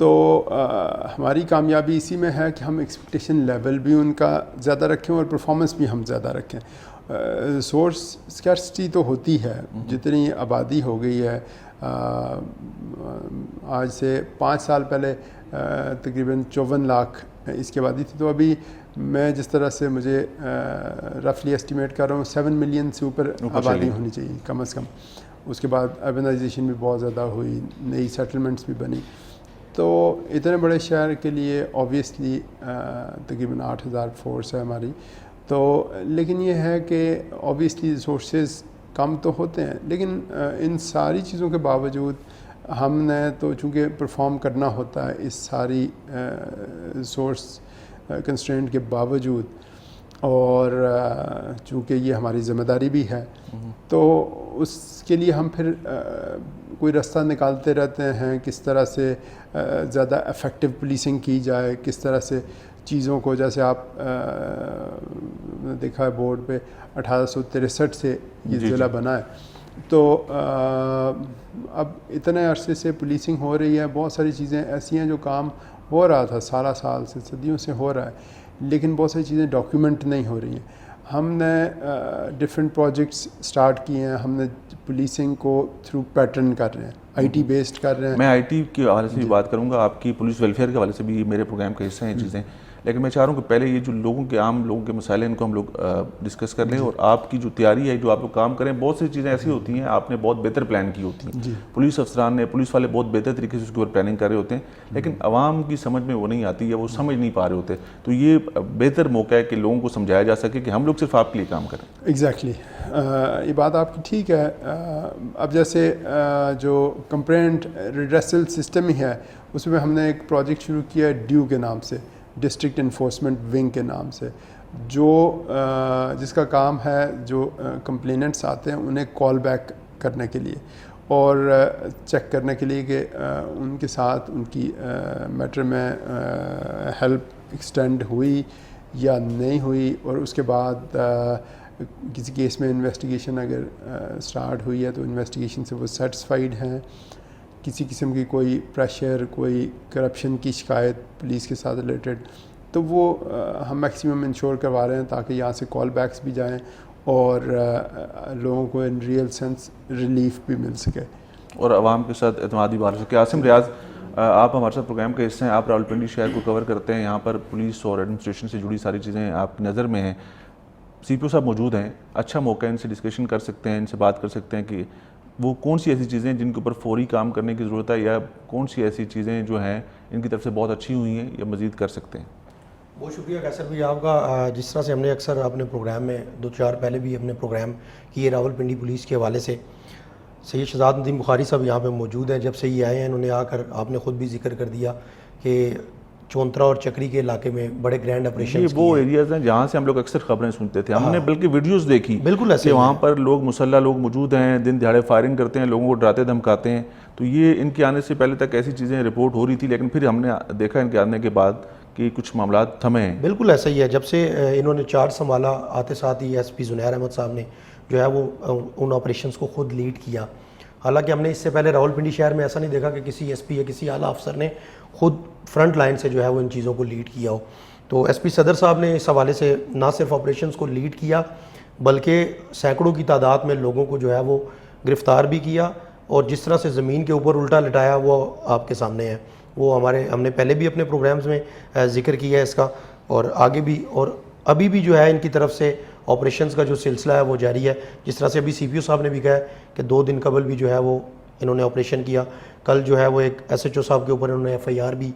تو ہماری کامیابی اسی میں ہے کہ ہم ایکسپیکٹیشن لیول بھی ان کا زیادہ رکھیں اور پرفارمنس بھی ہم زیادہ رکھیں. ریسورس اسکیرسٹی تو ہوتی ہے, جتنی آبادی ہو گئی ہے. آج سے 5 سال پہلے تقریباً 54 لاکھ اس کی آبادی تھی, تو ابھی میں جس طرح سے مجھے رفلی اسٹیمیٹ کر رہا ہوں 7 ملین سے اوپر آبادی ہونی چاہیے کم از کم. اس کے بعد اربنائزیشن بھی بہت زیادہ ہوئی, نئی سیٹلمنٹس بھی بنی. تو اتنے بڑے شہر کے لیے آبویسلی تقریباً 8,000 فورس ہے ہماری. تو لیکن یہ ہے کہ آبویسلی ریسورسز کم تو ہوتے ہیں, لیکن ان ساری چیزوں کے باوجود ہم نے تو چونکہ پرفارم کرنا ہوتا ہے اس ساری ریسورس کنسٹرینٹ کے باوجود, اور چونکہ یہ ہماری ذمہ داری بھی ہے, تو اس کے لیے ہم پھر کوئی راستہ نکالتے رہتے ہیں کس طرح سے زیادہ افیکٹو پولیسنگ کی جائے, کس طرح سے چیزوں کو, جیسے آپ دیکھا ہے بورڈ پہ 1863 سے یہ ضلع بنا ہے. تو اب اتنے عرصے سے پولیسنگ ہو رہی ہے, بہت ساری چیزیں ایسی ہیں جو کام ہو رہا تھا سال سے, صدیوں سے ہو رہا ہے, لیکن بہت ساری چیزیں ڈاکیومنٹ نہیں ہو رہی ہیں. ہم نے ڈفرینٹ پروجیکٹس سٹارٹ کیے ہیں, ہم نے پولیسنگ کو تھرو پیٹرن کر رہے ہیں, آئی ٹی بیسڈ کر رہے ہیں. میں آئی ٹی کے حوالے سے بھی بات کروں گا, آپ کی پولیس ویلفیئر کے حوالے سے بھی میرے پروگرام کا حصہ ہیں چیزیں, لیکن میں چاہ رہا ہوں کہ پہلے یہ جو عام لوگوں کے مسائل ہیں ان کو ہم لوگ ڈسکس کر لیں, اور آپ کی جو تیاری ہے, جو آپ لوگ کام کریں, بہت سی چیزیں ایسی ہوتی ہیں آپ نے بہت بہتر پلان کی ہوتی ہیں, پولیس افسران نے, پولیس والے بہت بہتر طریقے سے اس کے اوپر پلاننگ کر رہے ہوتے ہیں, لیکن عوام کی سمجھ میں وہ نہیں آتی یا وہ سمجھ نہیں پا رہے ہوتے. تو یہ بہتر موقع ہے کہ لوگوں کو سمجھایا جا سکے کہ ہم لوگ صرف آپ کے لیے کام کریں. ایگزیکٹلی, یہ بات آپ کی ٹھیک ہے. اب جیسے جو کمپلینٹ ریڈریسل سسٹم ہی ہے, اس میں ہم نے ایک پروجیکٹ شروع کیا ہے ڈیو کے نام سے, ڈسٹرکٹ انفورسمنٹ ونگ کے نام سے, جس کا کام ہے جو کمپلیننٹس آتے ہیں انہیں کال بیک کرنے کے لیے اور چیک کرنے کے لیے کہ ان کے ساتھ ان کی میٹر میں ہیلپ ایکسٹینڈ ہوئی یا نہیں ہوئی, اور اس کے بعد کسی کیس میں انویسٹیگیشن اگر سٹارٹ ہوئی ہے تو انویسٹیگیشن سے وہ سیٹسفائیڈ ہیں, کسی قسم کی کوئی پریشر, کوئی کرپشن کی شکایت پولیس کے ساتھ ریلیٹڈ, تو وہ ہم میکسیمم انشور کروا رہے ہیں تاکہ یہاں سے کال بیکس بھی جائیں اور لوگوں کو ان ریئل سینس ریلیف بھی مل سکے اور عوام کے ساتھ اعتمادی بڑھ سکے. عاصم ریاض, آپ ہمارے ساتھ پروگرام کا حصہ ہیں, آپ راولپنڈی شہر کو کور کرتے ہیں, یہاں پر پولیس اور ایڈمنسٹریشن سے جڑی ساری چیزیں آپ کی نظر میں ہیں. سی پی او صاحب موجود ہیں, اچھا موقع ہے, ان سے ڈسکشن کر سکتے ہیں, ان سے بات کر سکتے ہیں کہ وہ کون سی ایسی چیزیں جن کے اوپر فوری کام کرنے کی ضرورت ہے, یا کون سی ایسی چیزیں جو ہیں ان کی طرف سے بہت اچھی ہوئی ہیں یا مزید کر سکتے ہیں. بہت شکریہ کیسر بھائی آپ کا. جس طرح سے ہم نے اکثر اپنے پروگرام میں 2-4 پہلے بھی اپنے پروگرام کیے راولپنڈی پولیس کے حوالے سے, سید شہزاد ندیم بخاری صاحب یہاں پہ موجود ہیں. جب سے یہ آئے ہیں انہوں نے آ کر, آپ نے خود بھی ذکر کر دیا کہ چونترا اور چکری کے علاقے میں بڑے گرینڈ آپریشن, یہ وہ ایریاز ہیں جہاں سے ہم لوگ اکثر خبریں سنتے تھے. ہم نے بلکہ ویڈیوز دیکھی بالکل ایسے, وہاں پر لوگ مسلح لوگ موجود ہیں, دن دہاڑے فائرنگ کرتے ہیں, لوگوں کو ڈراتے دھمکاتے ہیں. تو یہ ان کے آنے سے پہلے تک ایسی چیزیں رپورٹ ہو رہی تھی, لیکن پھر ہم نے دیکھا ان کے آنے کے بعد کہ کچھ معاملات تھمے ہیں. بالکل ایسا ہی ہے. جب سے انہوں نے چارج سنبھالا, آتے ساتھ ہی ایس پی زنیر احمد صاحب نے جو ہے وہ ان آپریشنز کو خود لیڈ کیا. حالانکہ ہم نے اس سے پہلے راولپنڈی شہر میں ایسا نہیں دیکھا کہ کسی ایس پی یا کسی اعلیٰ افسر نے خود فرنٹ لائن سے جو ہے وہ ان چیزوں کو لیڈ کیا ہو. تو ایس پی صدر صاحب نے اس حوالے سے نہ صرف آپریشنز کو لیڈ کیا بلکہ سینکڑوں کی تعداد میں لوگوں کو جو ہے وہ گرفتار بھی کیا, اور جس طرح سے زمین کے اوپر الٹا لٹایا وہ آپ کے سامنے ہے. وہ ہم نے پہلے بھی اپنے پروگرامز میں ذکر کیا ہے اس کا, اور آگے بھی اور ابھی بھی جو ہے ان کی طرف سے آپریشنز کا جو سلسلہ ہے وہ جاری ہے. جس طرح سے ابھی سی پی او صاحب نے بھی کہا ہے کہ 2 دن قبل بھی جو ہے وہ انہوں نے آپریشن کیا. کل جو ہے وہ ایک ایس ایچ او صاحب کے اوپر انہوں نے ایف آئی آر بھی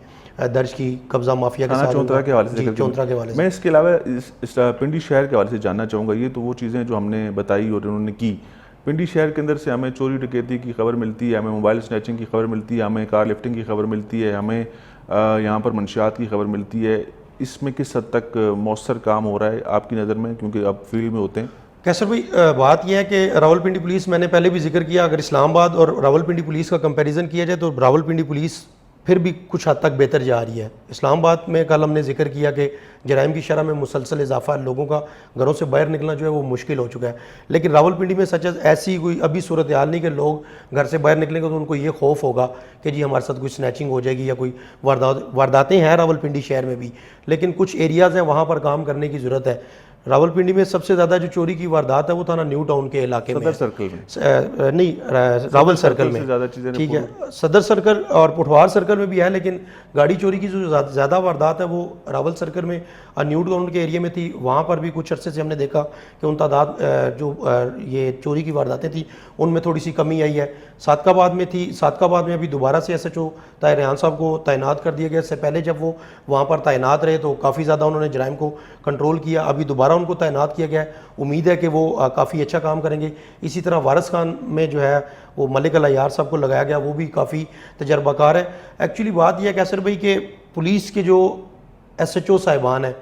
درج کی قبضہ مافیا کے ساتھ, چونترا کے حوالے سے. چونترا کے حوالے سے میں اس کے علاوہ اس پنڈی شہر کے حوالے سے جاننا چاہوں گا. یہ تو وہ چیزیں جو ہم نے بتائی اور انہوں نے کی. پنڈی شہر کے اندر سے ہمیں چوری ڈکیتی کی خبر ملتی ہے, ہمیں موبائل سنیچنگ کی خبر ملتی ہے, ہمیں کار لفٹنگ کی خبر ملتی ہے, ہمیں یہاں پر منشیات کی خبر ملتی ہے. اس میں کس حد تک مؤثر کام ہو رہا ہے آپ کی نظر میں, کیونکہ آپ فیلڈ میں ہوتے ہیں؟ کیسر بھائی, بات یہ ہے کہ راولپنڈی پولیس, میں نے پہلے بھی ذکر کیا, اگر اسلام آباد اور راولپنڈی پولیس کا کمپیریزن کیا جائے تو راولپنڈی پولیس پھر بھی کچھ حد تک بہتر جا رہی ہے. اسلام آباد میں کل ہم نے ذکر کیا کہ جرائم کی شرح میں مسلسل اضافہ، لوگوں کا گھروں سے باہر نکلنا جو ہے وہ مشکل ہو چکا ہے. لیکن راولپنڈی میں سچ ایسی کوئی ابھی صورتحال نہیں کہ لوگ گھر سے باہر نکلیں گے تو ان کو یہ خوف ہوگا کہ جی ہمارے ساتھ کوئی سنیچنگ ہو جائے گی یا کوئی وارداتیں ہیں راولپنڈی شہر میں بھی، لیکن کچھ ایریاز ہیں وہاں پر کام کرنے کی ضرورت ہے. راولپنڈی میں سب سے زیادہ جو چوری کی واردات ہے وہ تھانہ نیو ٹاؤن کے علاقے میں، صدر سرکل میں نہیں راول سرکل میں زیادہ چیزیں ٹھیک ہے. صدر سرکل اور پٹھوار سرکل میں بھی ہے، لیکن گاڑی چوری کی جو زیادہ واردات ہے وہ راول سرکل میں اور نیو ٹاؤن کے ایریے میں تھی. وہاں پر بھی کچھ عرصے سے ہم نے دیکھا کہ ان تعداد جو یہ چوری کی وارداتیں تھیں ان میں تھوڑی سی کمی آئی ہے. صادق آباد میں تھی، صادق آباد میں ابھی دوبارہ سے SHO طاہر ریحان صاحب کو تعینات کر دیا گیا. اس سے پہلے جب وہ وہاں پر تعینات رہے تو کافی زیادہ انہوں نے جرائم کو کنٹرول کیا. ابھی دوبارہ ان کو تعینات کیا گیا ہے، امید ہے کہ وہ کافی اچھا کام کریں گے. اسی طرح وارث خان میں جو ہے وہ ملک العیار صاحب کو لگایا گیا، وہ بھی کافی تجربہ کار ہے. ایکچولی بات یہ ہے کیسر بھائی کہ پولیس کے جو SHO صاحبان ہیں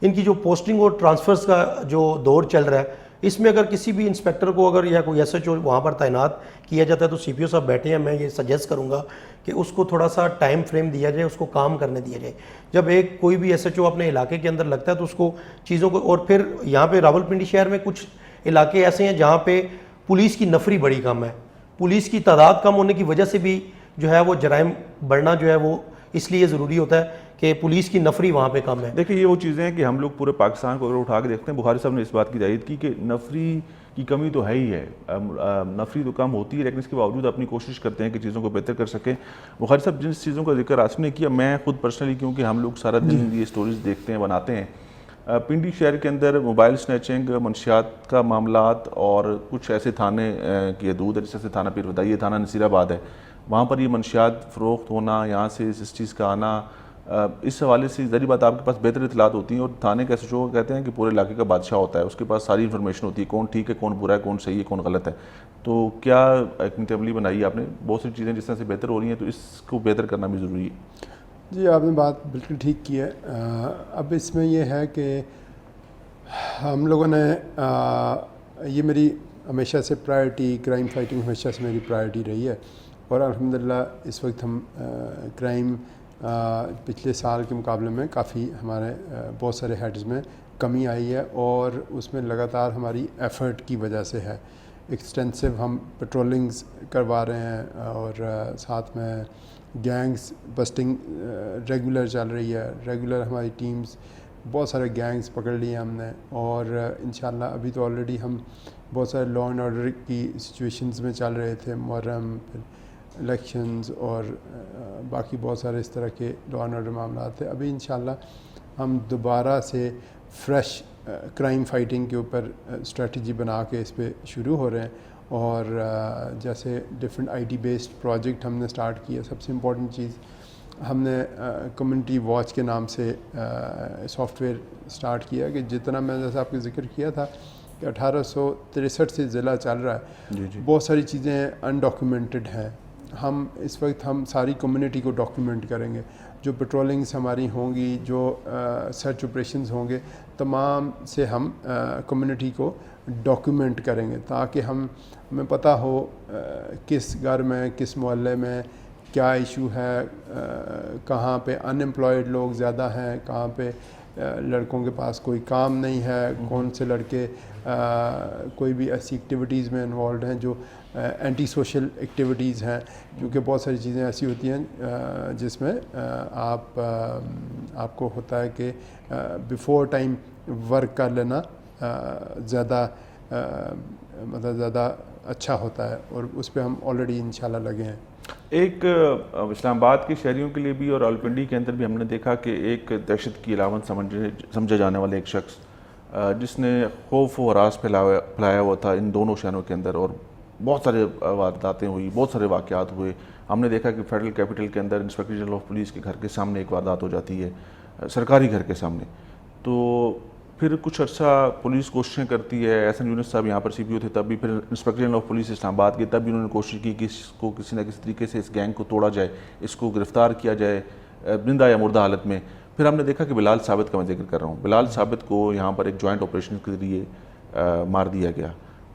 ان کی جو پوسٹنگ اور ٹرانسفرز کا جو دور چل رہا ہے، اس میں اگر کسی بھی انسپیکٹر کو اگر یا کوئی SHO وہاں پر تعینات کیا جاتا ہے تو CPO صاحب بیٹھے ہیں، میں یہ سجیسٹ کروں گا کہ اس کو تھوڑا سا ٹائم فریم دیا جائے، اس کو کام کرنے دیا جائے. جب ایک کوئی بھی SHO اپنے علاقے کے اندر لگتا ہے تو اس کو چیزوں کو، اور پھر یہاں پہ راولپنڈی شہر میں کچھ علاقے ایسے ہیں جہاں پہ پولیس کی نفری بڑی کم ہے. پولیس کی تعداد کم ہونے کی وجہ سے بھی جو ہے وہ جرائم بڑھنا جو ہے وہ اس لیے ضروری ہوتا ہے کہ پولیس کی نفری وہاں پہ کم ہے. دیکھیں یہ وہ چیزیں ہیں کہ ہم لوگ پورے پاکستان کو اگر اٹھا کے دیکھتے ہیں، بخاری صاحب نے اس بات کی تائید کی کہ نفری کی کمی تو ہے ہی ہے، نفری تو کم ہوتی ہے، لیکن اس کے باوجود اپنی کوشش کرتے ہیں کہ چیزوں کو بہتر کر سکیں. بخاری صاحب جن چیزوں کا ذکر آصف نے کیا، میں خود پرسنلی کیونکہ ہم لوگ سارا دن یہ سٹوریز دیکھتے ہیں بناتے ہیں، پنڈی شہر کے اندر موبائل سنیچنگ، منشیات کا معاملات اور کچھ ایسے تھانے کی حدود ہے جیسے تھانہ پیر ودائی، تھانہ نصیر آباد ہے، وہاں پر یہ منشیات فروخت ہونا، یہاں سے اس چیز کا آنا، اس حوالے سے ظاہری بات آپ کے پاس بہتر اطلاعات ہوتی ہیں. اور تھانے کا SHO کہتے ہیں کہ پورے علاقے کا بادشاہ ہوتا ہے، اس کے پاس ساری انفارمیشن ہوتی ہے، کون ٹھیک ہے، کون برا ہے، کون صحیح ہے، کون غلط ہے. تو کیا ایک عملی بنائی آپ نے، بہت سی چیزیں جس طرح سے بہتر ہو رہی ہیں تو اس کو بہتر کرنا بھی ضروری ہے. جی آپ نے بات بالکل ٹھیک کی ہے. اب اس میں یہ ہے کہ ہم لوگوں نے یہ میری ہمیشہ سے پرائرٹی، کرائم فائٹنگ ہمیشہ سے میری پرائرٹی رہی ہے، اور الحمدللہ اس وقت ہم کرائم پچھلے سال کے مقابلے میں کافی ہمارے بہت سارے ہیڈز میں کمی آئی ہے، اور اس میں لگاتار ہماری ایفرٹ کی وجہ سے ہے. ایکسٹینسو ہم پیٹرولنگز کروا رہے ہیں، اور ساتھ میں گینگز بسٹنگ ریگولر چل رہی ہے. ریگولر ہماری ٹیمز بہت سارے گینگز پکڑ لیے ہم نے، اور انشاءاللہ ابھی تو آلریڈی ہم بہت سارے لا اینڈ آرڈر کی سچویشنز میں چل رہے تھے، محرم، الیکشنز اور باقی بہت سارے اس طرح کے لا اینڈ آرڈر معاملات تھے. ابھی انشاءاللہ ہم دوبارہ سے فریش کرائم فائٹنگ کے اوپر اسٹریٹجی بنا کے اس پہ شروع ہو رہے ہیں، اور جیسے ڈفرینٹ IT بیسڈ پروجیکٹ ہم نے سٹارٹ کیا. سب سے امپورٹنٹ چیز ہم نے کمیونٹی واچ کے نام سے سافٹ ویئر سٹارٹ کیا کہ جتنا میں جیسے آپ کے ذکر کیا تھا کہ 1863 سے ضلع چل رہا ہے، بہت ساری چیزیں انڈاکیومنٹڈ ہیں. ہم اس وقت ہم ساری کمیونٹی کو ڈاکیومنٹ کریں گے. جو پیٹرولنگز ہماری ہوں گی، جو سرچ آپریشنز ہوں گے، تمام سے ہم کمیونٹی کو ڈاکیومنٹ کریں گے تاکہ ہمیں پتہ ہو کس گھر میں، کس محلے میں کیا ایشو ہے، کہاں پہ ان امپلائڈ لوگ زیادہ ہیں، کہاں پہ لڑکوں کے پاس کوئی کام نہیں ہے، کون سے لڑکے کوئی بھی ایسی ایکٹیویٹیز میں انوالوڈ ہیں جو اینٹی سوشل ایکٹیویٹیز ہیں. کیونکہ بہت ساری چیزیں ایسی ہوتی ہیں جس میں آپ کو ہوتا ہے کہ بیفور ٹائم ورک کر لینا زیادہ مطلب زیادہ اچھا ہوتا ہے، اور اس پہ ہم آلریڈی انشاءاللہ لگے ہیں. ایک اسلام آباد کے شہریوں کے لیے بھی اور راولپنڈی کے اندر بھی ہم نے دیکھا کہ ایک دہشت کی علامت سمجھا جانے والا ایک شخص جس نے خوف و ہراس پھیلایا ہوا تھا ان دونوں شہروں کے اندر، اور بہت سارے وارداتیں ہوئی، بہت سارے واقعات ہوئے. ہم نے دیکھا کہ فیڈرل کیپٹل کے اندر انسپیکٹر جنرل آف پولیس کے گھر کے سامنے ایک واردات ہو جاتی ہے، سرکاری گھر کے سامنے. تو پھر کچھ عرصہ پولیس کوششیں کرتی ہے. احسن یونس صاحب یہاں پر CPO تھے تب بھی، پھر انسپیکٹر جنرل آف پولیس اسلام آباد کے تب بھی انہوں نے کوشش کی کہ اس کو کسی نہ کسی طریقے سے اس گینگ کو توڑا جائے، اس کو گرفتار کیا جائے زندہ یا مردہ حالت میں. پھر ہم نے دیکھا کہ بلال ثابت کا میں ذکر کر رہا ہوں، بلال ثابت کو یہاں پر ایک جوائنٹ آپریشن کے ذریعے مار دیا گیا.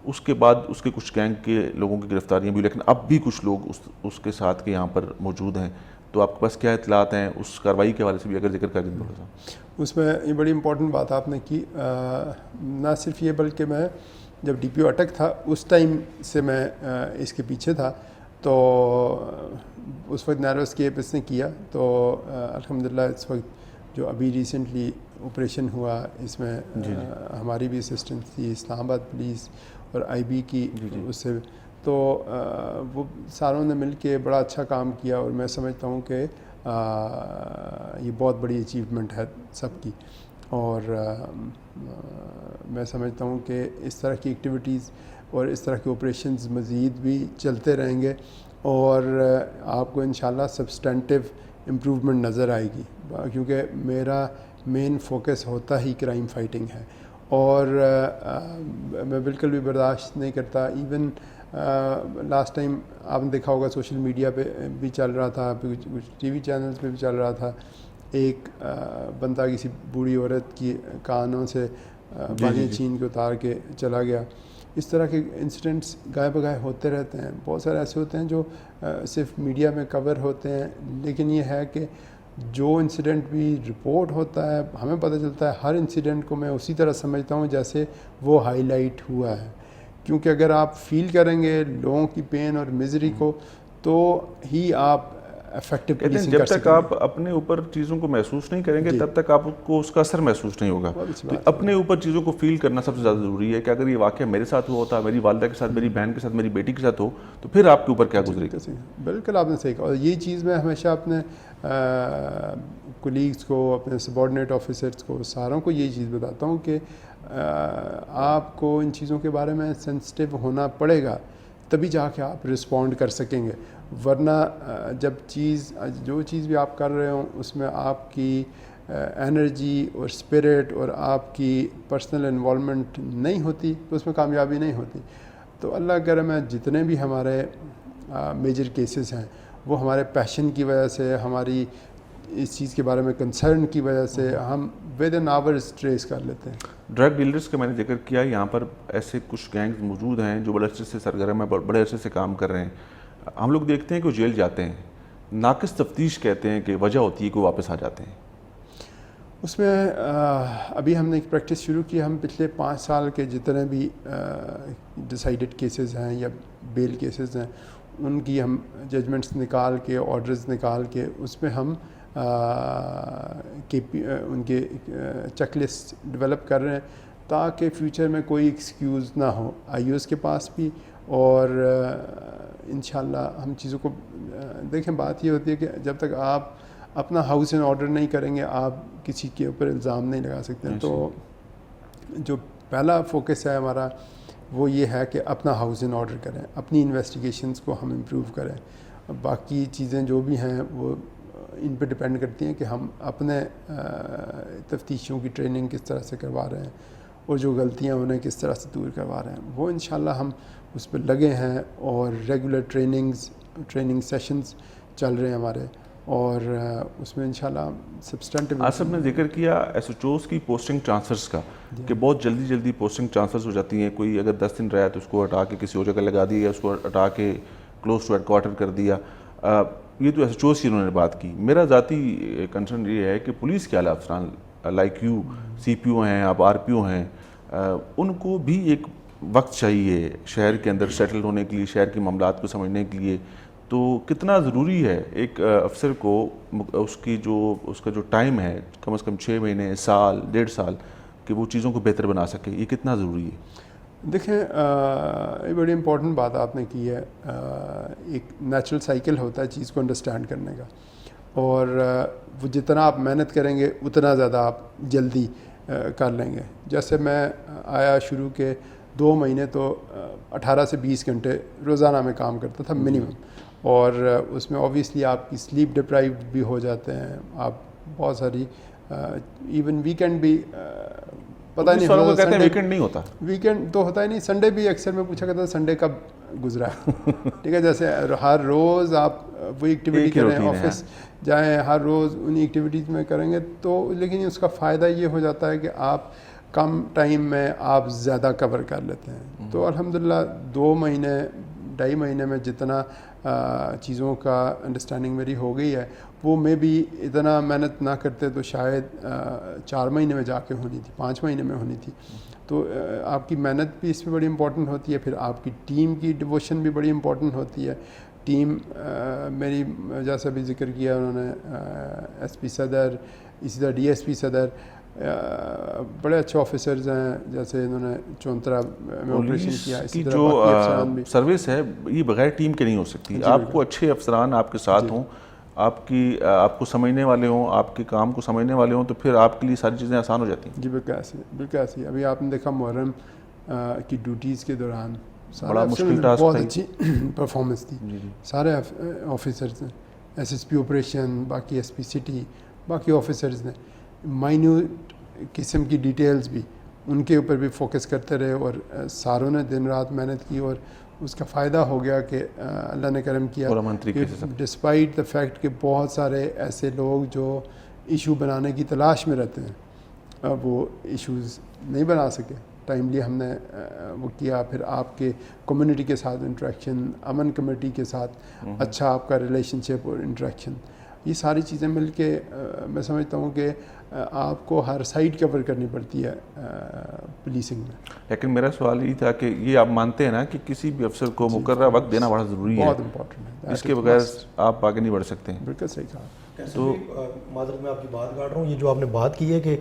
اس کے بعد اس کے کچھ گینگ کے لوگوں کی گرفتاریاں بھی، لیکن اب بھی کچھ لوگ اس کے ساتھ کے یہاں پر موجود ہیں. تو آپ کے پاس کیا اطلاعات ہیں اس کارروائی کے حوالے سے بھی اگر ذکر کر دیں تھوڑا سا؟ اس میں یہ بڑی امپورٹنٹ بات آپ نے کی، نہ صرف یہ بلکہ میں جب ڈی پی او اٹک تھا اس ٹائم سے میں اس کے پیچھے تھا، تو اس وقت نیرو اسکیپ اس نے کیا، تو الحمدللہ اس وقت جو ابھی ریسنٹلی آپریشن ہوا اس میں ہماری بھی اسسٹنس تھی، اسلام آباد پولیس اور آئی بی کی اس سے، تو وہ ساروں نے مل کے بڑا اچھا کام کیا، اور میں سمجھتا ہوں کہ یہ بہت بڑی اچیومنٹ ہے سب کی، اور میں سمجھتا ہوں کہ اس طرح کی ایکٹیویٹیز اور اس طرح کے آپریشنز مزید بھی چلتے رہیں گے، اور آپ کو انشاءاللہ سبسٹینٹیو امپروومنٹ نظر آئے گی، کیونکہ میرا مین فوکس ہوتا ہی کرائم فائٹنگ ہے، اور میں بالکل بھی برداشت نہیں کرتا. ایون لاسٹ ٹائم آپ نے دیکھا ہوگا سوشل میڈیا پہ بھی چل رہا تھا، کچھ ٹی وی چینلز پہ بھی چل رہا تھا، ایک بندہ کسی بوڑھی عورت کی کانوں سے بالیاں چھین کے اتار کے چلا گیا. اس طرح کے انسیڈنٹس گاہے بگاہے ہوتے رہتے ہیں، بہت سارے ایسے ہوتے ہیں جو صرف میڈیا میں کور ہوتے ہیں، لیکن یہ ہے کہ جو انسیڈنٹ بھی رپورٹ ہوتا ہے ہمیں پتہ چلتا ہے ہر انسیڈنٹ کو میں اسی طرح سمجھتا ہوں جیسے وہ ہائی لائٹ ہوا ہے، کیونکہ اگر آپ فیل کریں گے لوگوں کی پین اور میزری کو تو ہی آپ افیکٹو پولیسنگ کر سکیں گے. جب تک آپ اپنے اوپر چیزوں کو محسوس نہیں کریں گے تب تک آپ کو اس کا اثر محسوس نہیں ہوگا. تو اپنے اوپر چیزوں کو فیل کرنا سب سے زیادہ ضروری ہے کہ اگر یہ واقعہ میرے ساتھ ہوا ہوتا، میری والدہ کے ساتھ، میری بہن کے ساتھ، میری بیٹی کے ساتھ ہو تو پھر آپ کے اوپر کیا گزرے گا. بالکل آپ نے صحیح کہا، اور یہ چیز میں ہمیشہ اپنے کولیگز کو، اپنے سبارڈینیٹ آفیسرز کو، ساروں کو یہ چیز بتاتا ہوں کہ آپ کو ان چیزوں کے بارے میں سینسٹیو ہونا پڑے گا، تبھی جا کے آپ رسپونڈ کر سکیں گے، ورنہ جب جو چیز بھی آپ کر رہے ہوں اس میں آپ کی انرجی اور اسپرٹ اور آپ کی پرسنل انوالومنٹ نہیں ہوتی تو اس میں کامیابی نہیں ہوتی. تو اللہ کرم ہے جتنے بھی ہمارے میجر کیسز ہیں وہ ہمارے پیشن کی وجہ سے، ہماری اس چیز کے بارے میں کنسرن کی وجہ سے ہم ود ان آورز ٹریس کر لیتے ہیں. ڈرگ ڈیلرز کا میں نے ذکر کیا، یہاں پر ایسے کچھ گینگز موجود ہیں جو بڑے عرصے سے سرگرم ہیں، بڑے عرصے سے کام کر رہے ہیں. ہم لوگ دیکھتے ہیں کہ وہ جیل جاتے ہیں، ناقص تفتیش کہتے ہیں کہ وجہ ہوتی ہے کہ وہ واپس آ جاتے ہیں. اس میں ابھی ہم نے ایک پریکٹس شروع کی، ہم پچھلے 5 سال کے جتنے بھی ڈیسائیڈڈ کیسز ہیں یا بیل کیسز ہیں ان کی ہم ججمنٹس نکال کے، آرڈرز نکال کے اس میں ہم ان کے چیک لسٹ ڈیولپ کر رہے ہیں تاکہ فیوچر میں کوئی ایکسکیوز نہ ہو آئی اوز کے پاس بھی. اور انشاءاللہ ہم چیزوں کو دیکھیں، بات یہ ہوتی ہے کہ جب تک آپ اپنا ہاؤس ان آرڈر نہیں کریں گے آپ کسی کے اوپر الزام نہیں لگا سکتے. تو جو پہلا فوکس ہے ہمارا وہ یہ ہے کہ اپنا ہاؤس ان آرڈر کریں، اپنی انویسٹیگیشنز کو ہم امپروو کریں. باقی چیزیں جو بھی ہیں وہ ان پہ ڈپینڈ کرتی ہیں کہ ہم اپنے تفتیشیوں کی ٹریننگ کس طرح سے کروا رہے ہیں اور جو غلطیاں انہیں کس طرح سے دور کروا رہے ہیں. وہ انشاءاللہ ہم اس پہ لگے ہیں اور ریگولر ٹریننگ سیشنز چل رہے ہیں ہمارے، اور اس میں انشاءاللہ سبسٹینٹیو. آصف نے ذکر کیا ایس ایچ اوز کی پوسٹنگ ٹرانسفرز کا کہ بہت جلدی پوسٹنگ ٹرانسفرز ہو جاتی ہیں. کوئی اگر 10 دن رہا تو اس کو ہٹا کے کسی اور جگہ لگا دیا یا اس کو ہٹا کے کلوز ٹو ہیڈ کوارٹر کر دیا. یہ تو ایس ایچ اوز کی انہوں نے بات کی. میرا ذاتی کنسرن یہ ہے کہ پولیس کے اعلیٰ افسران لائک یو، سی پی او ہیں، آپ آر پی او ہیں، ان کو بھی ایک وقت چاہیے شہر کے اندر سیٹل ہونے کے لیے، شہر کے معاملات کو سمجھنے کے لیے. تو کتنا ضروری ہے ایک افسر کو اس کا جو ٹائم ہے کم از کم 6 مہینے، سال، 1.5 سال کہ وہ چیزوں کو بہتر بنا سکے، یہ کتنا ضروری ہے؟ دیکھیں یہ بڑی امپورٹنٹ بات آپ نے کی ہے. ایک نیچرل سائیکل ہوتا ہے چیز کو انڈرسٹینڈ کرنے کا، اور وہ جتنا آپ محنت کریں گے اتنا زیادہ آپ جلدی کر لیں گے. جیسے میں آیا شروع کے 2 مہینے تو 18 سے 20 گھنٹے روزانہ میں کام کرتا تھا منیمم، اور اس میں اوبیسلی آپ کی سلیپ ڈپرائیوڈ بھی ہو جاتے ہیں. آپ بہت ساری ایون ویکینڈ بھی پتہ نہیں ہوتا، کہتے ہیں ویکینڈ نہیں ہوتا، ویکینڈ تو ہوتا ہی نہیں. سنڈے بھی اکثر میں پوچھا کرتا تھا سنڈے کب گزرا ہے. ٹھیک ہے، جیسے ہر روز آپ وہی ایکٹیویٹی کریں، آفس جائیں، ہر روز انہیں ایکٹیویٹیز میں کریں گے تو، لیکن اس کا فائدہ یہ ہو جاتا ہے کہ آپ کم ٹائم میں آپ زیادہ کور کر لیتے ہیں. تو الحمدللہ 2 مہینے 2.5 مہینے میں جتنا چیزوں کا انڈرسٹینڈنگ میری ہو گئی ہے وہ میں بھی اتنا محنت نہ کرتے تو شاید 4 مہینے میں جا کے ہونی تھی, 5 مہینے میں ہونی تھی. تو آپ کی محنت بھی اس میں بڑی امپورٹنٹ ہوتی ہے, پھر آپ کی ٹیم کی ڈیووشن بھی بڑی امپورٹنٹ ہوتی ہے. ٹیم میری جیسا بھی ذکر کیا انہوں نے, ایس پی صدر, اسی طرح ڈی ایس پی صدر, بڑے اچھے آفیسرز ہیں, جیسے انہوں نے چونترا میں آپریشن کیا. اسی طرح باقی افسران بھی. سروس ہے یہ بغیر ٹیم کے نہیں ہو سکتی. آپ کو اچھے افسران آپ کے ساتھ ہوں, آپ کو سمجھنے والے ہوں, آپ کے کام کو سمجھنے والے ہوں, تو پھر آپ کے لیے ساری چیزیں آسان ہو جاتی ہیں. جی بالکل ایسے. ابھی آپ نے دیکھا محرم کی ڈیوٹیز کے دوران بڑا مشکل ٹاسک بہت تھا, اچھی پرفارمنس تھی سارے آفیسرز نے, ایس ایس پی آپریشن, باقی ایس پی سٹی, باقی آفیسرز نے مائنیوٹ قسم کی ڈیٹیلز بھی ان کے اوپر بھی فوکس کرتے رہے, اور ساروں نے دن رات محنت کی, اور اس کا فائدہ ہو گیا کہ اللہ نے کرم کیا ڈسپائٹ دا فیکٹ کہ بہت سارے ایسے لوگ جو ایشو بنانے کی تلاش میں رہتے ہیں, اب وہ ایشوز نہیں بنا سکے. ٹائملی ہم نے وہ کیا. پھر آپ کے کمیونٹی کے ساتھ انٹریکشن, امن کمیٹی کے ساتھ اچھا آپ کا ریلیشن شپ اور انٹریکشن, یہ ساری چیزیں مل کے میں سمجھتا ہوں کہ آپ کو ہر سائڈ کور کرنی پڑتی ہے پولیسنگ میں. لیکن میرا سوال یہ تھا کہ یہ آپ مانتے ہیں نا کہ کسی بھی افسر کو مقررہ وقت دینا بڑا ضروری ہے, بہت امپورٹنٹ ہے, اس کے بغیر آپ آگے نہیں بڑھ سکتے ہیں. بالکل صحیح کہا. تو معذرت میں آپ کی بات کاٹ رہا ہوں, یہ جو آپ نے بات کی ہے کہ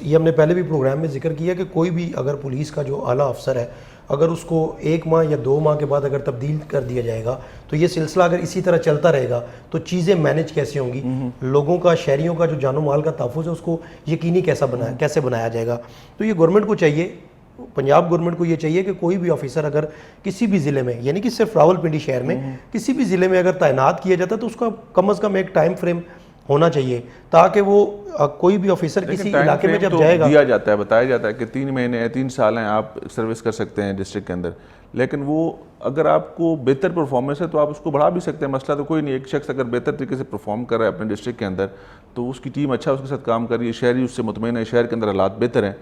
یہ ہم نے پہلے بھی پروگرام میں ذکر کیا کہ کوئی بھی اگر پولیس کا جو اعلیٰ افسر ہے اگر اس کو 1 ماہ یا 2 ماہ کے بعد اگر تبدیل کر دیا جائے گا تو یہ سلسلہ اگر اسی طرح چلتا رہے گا تو چیزیں مینیج کیسے ہوں گی, لوگوں کا, شہریوں کا جو جان و مال کا تحفظ ہے اس کو یقینی کیسے بنایا جائے گا. تو یہ گورنمنٹ کو چاہیے, پنجاب گورنمنٹ کو یہ چاہیے کہ کوئی بھی آفیسر اگر کسی بھی ضلع میں, یعنی کہ صرف راولپنڈی شہر میں کسی بھی ضلع میں اگر تعینات کیا جاتا ہے تو اس کا کم از کم ایک ٹائم فریم ہونا چاہیے, تاکہ وہ کوئی بھی آفیسر کسی علاقے میں جب جائے گا, دیا جاتا ہے, بتایا جاتا ہے کہ 3 مہینے ہیں, 3 سال ہیں آپ سروس کر سکتے ہیں ڈسٹرکٹ کے اندر. لیکن وہ اگر آپ کو بہتر پرفارمنس ہے تو آپ اس کو بڑھا بھی سکتے ہیں, مسئلہ تو کوئی نہیں. ایک شخص اگر بہتر طریقے سے پرفارم کر رہا ہے اپنے ڈسٹرکٹ کے اندر تو اس کی ٹیم اچھا اس کے ساتھ کام کر رہی ہے, شہری اس سے مطمئن ہے, شہر کے اندر حالات بہتر ہیں,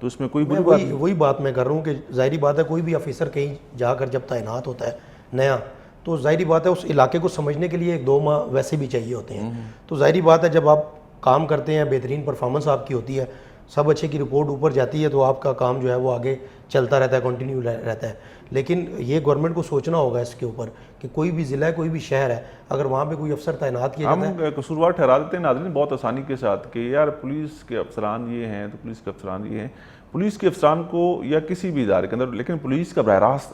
تو اس میں کوئی بری بات نہیں. وہی بات میں کر رہا ہوں کہ ظاہری بات ہے کوئی بھی آفیسر کہیں جا کر جب تعینات ہوتا ہے نیا, تو ظاہری بات ہے اس علاقے کو سمجھنے کے لیے 1-2 ماہ ویسے بھی چاہیے ہوتے ہیں. تو ظاہری بات ہے جب آپ کام کرتے ہیں, بہترین پرفارمنس آپ کی ہوتی ہے, سب اچھے کی رپورٹ اوپر جاتی ہے, تو آپ کا کام جو ہے وہ آگے چلتا رہتا ہے, کنٹینیو رہتا ہے. لیکن یہ گورنمنٹ کو سوچنا ہوگا اس کے اوپر کہ کوئی بھی ضلع ہے, کوئی بھی شہر ہے, اگر وہاں پہ کوئی افسر تعینات کیا جاتا ہے, ہم قصوروار ٹھہرا دیتے ہیں ناظرین بہت آسانی کے ساتھ کہ یار پولیس کے افسران یہ ہیں تو پولیس کے افسران یہ ہیں. پولیس کے افسران کو یا کسی بھی ادارے کے اندر, لیکن پولیس کا براہ راست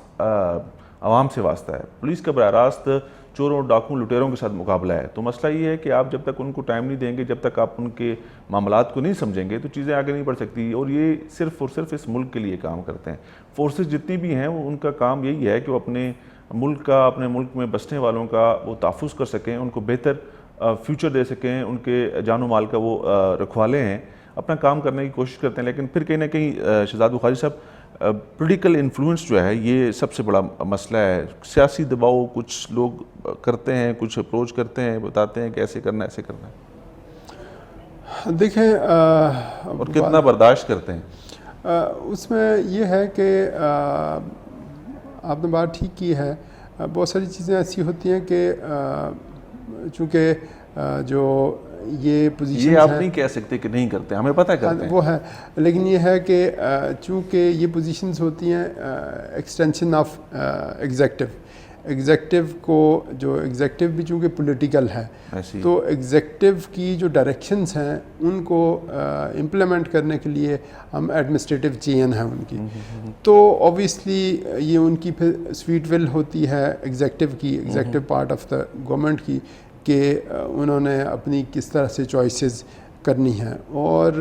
عوام سے واسطہ ہے, پولیس کا براہ راست چوروں, ڈاکوں, لٹیروں کے ساتھ مقابلہ ہے. تو مسئلہ یہ ہے کہ آپ جب تک ان کو ٹائم نہیں دیں گے, جب تک آپ ان کے معاملات کو نہیں سمجھیں گے تو چیزیں آگے نہیں بڑھ سکتی. اور یہ صرف اور صرف اس ملک کے لیے کام کرتے ہیں. فورسز جتنی بھی ہیں وہ ان کا کام یہی ہے کہ وہ اپنے ملک کا, اپنے ملک میں بسنے والوں کا وہ تحفظ کر سکیں, ان کو بہتر فیوچر دے سکیں, ان کے جان و مال کا وہ رکھوالے ہیں, اپنا کام کرنے کی کوشش کرتے ہیں. لیکن پھر کہیں نہ کہیں شہزاد بخاری صاحب پولیٹیکل انفلوئنس جو ہے یہ سب سے بڑا مسئلہ ہے. سیاسی دباؤ کچھ لوگ کرتے ہیں, کچھ اپروچ کرتے ہیں, بتاتے ہیں کہ ایسے کرنا ہے, ایسے کرنا ہے. دیکھیں اور کتنا برداشت کرتے ہیں. اس میں یہ ہے کہ آپ نے بات ٹھیک کی ہے, بہت ساری چیزیں ایسی ہوتی ہیں کہ چونکہ جو یہ پوزیشن یہ آپ نہیں کہہ سکتے کہ نہیں کرتے, ہمیں پتہ کرتے ہیں وہ ہے, لیکن یہ ہے کہ چونکہ یہ پوزیشنز ہوتی ہیں ایکسٹینشن آف ایگزیکٹو کو, جو ایگزیکٹو بھی چونکہ پولیٹیکل ہے تو ایگزیکٹو کی جو ڈائریکشنز ہیں ان کو امپلیمنٹ کرنے کے لیے ہم ایڈمنسٹریٹو چین ہیں ان کی, تو اوبیسلی یہ ان کی پھر سویٹ ول ہوتی ہے executive part of the government کی کہ انہوں نے اپنی کس طرح سے چوائسیز کرنی ہیں. اور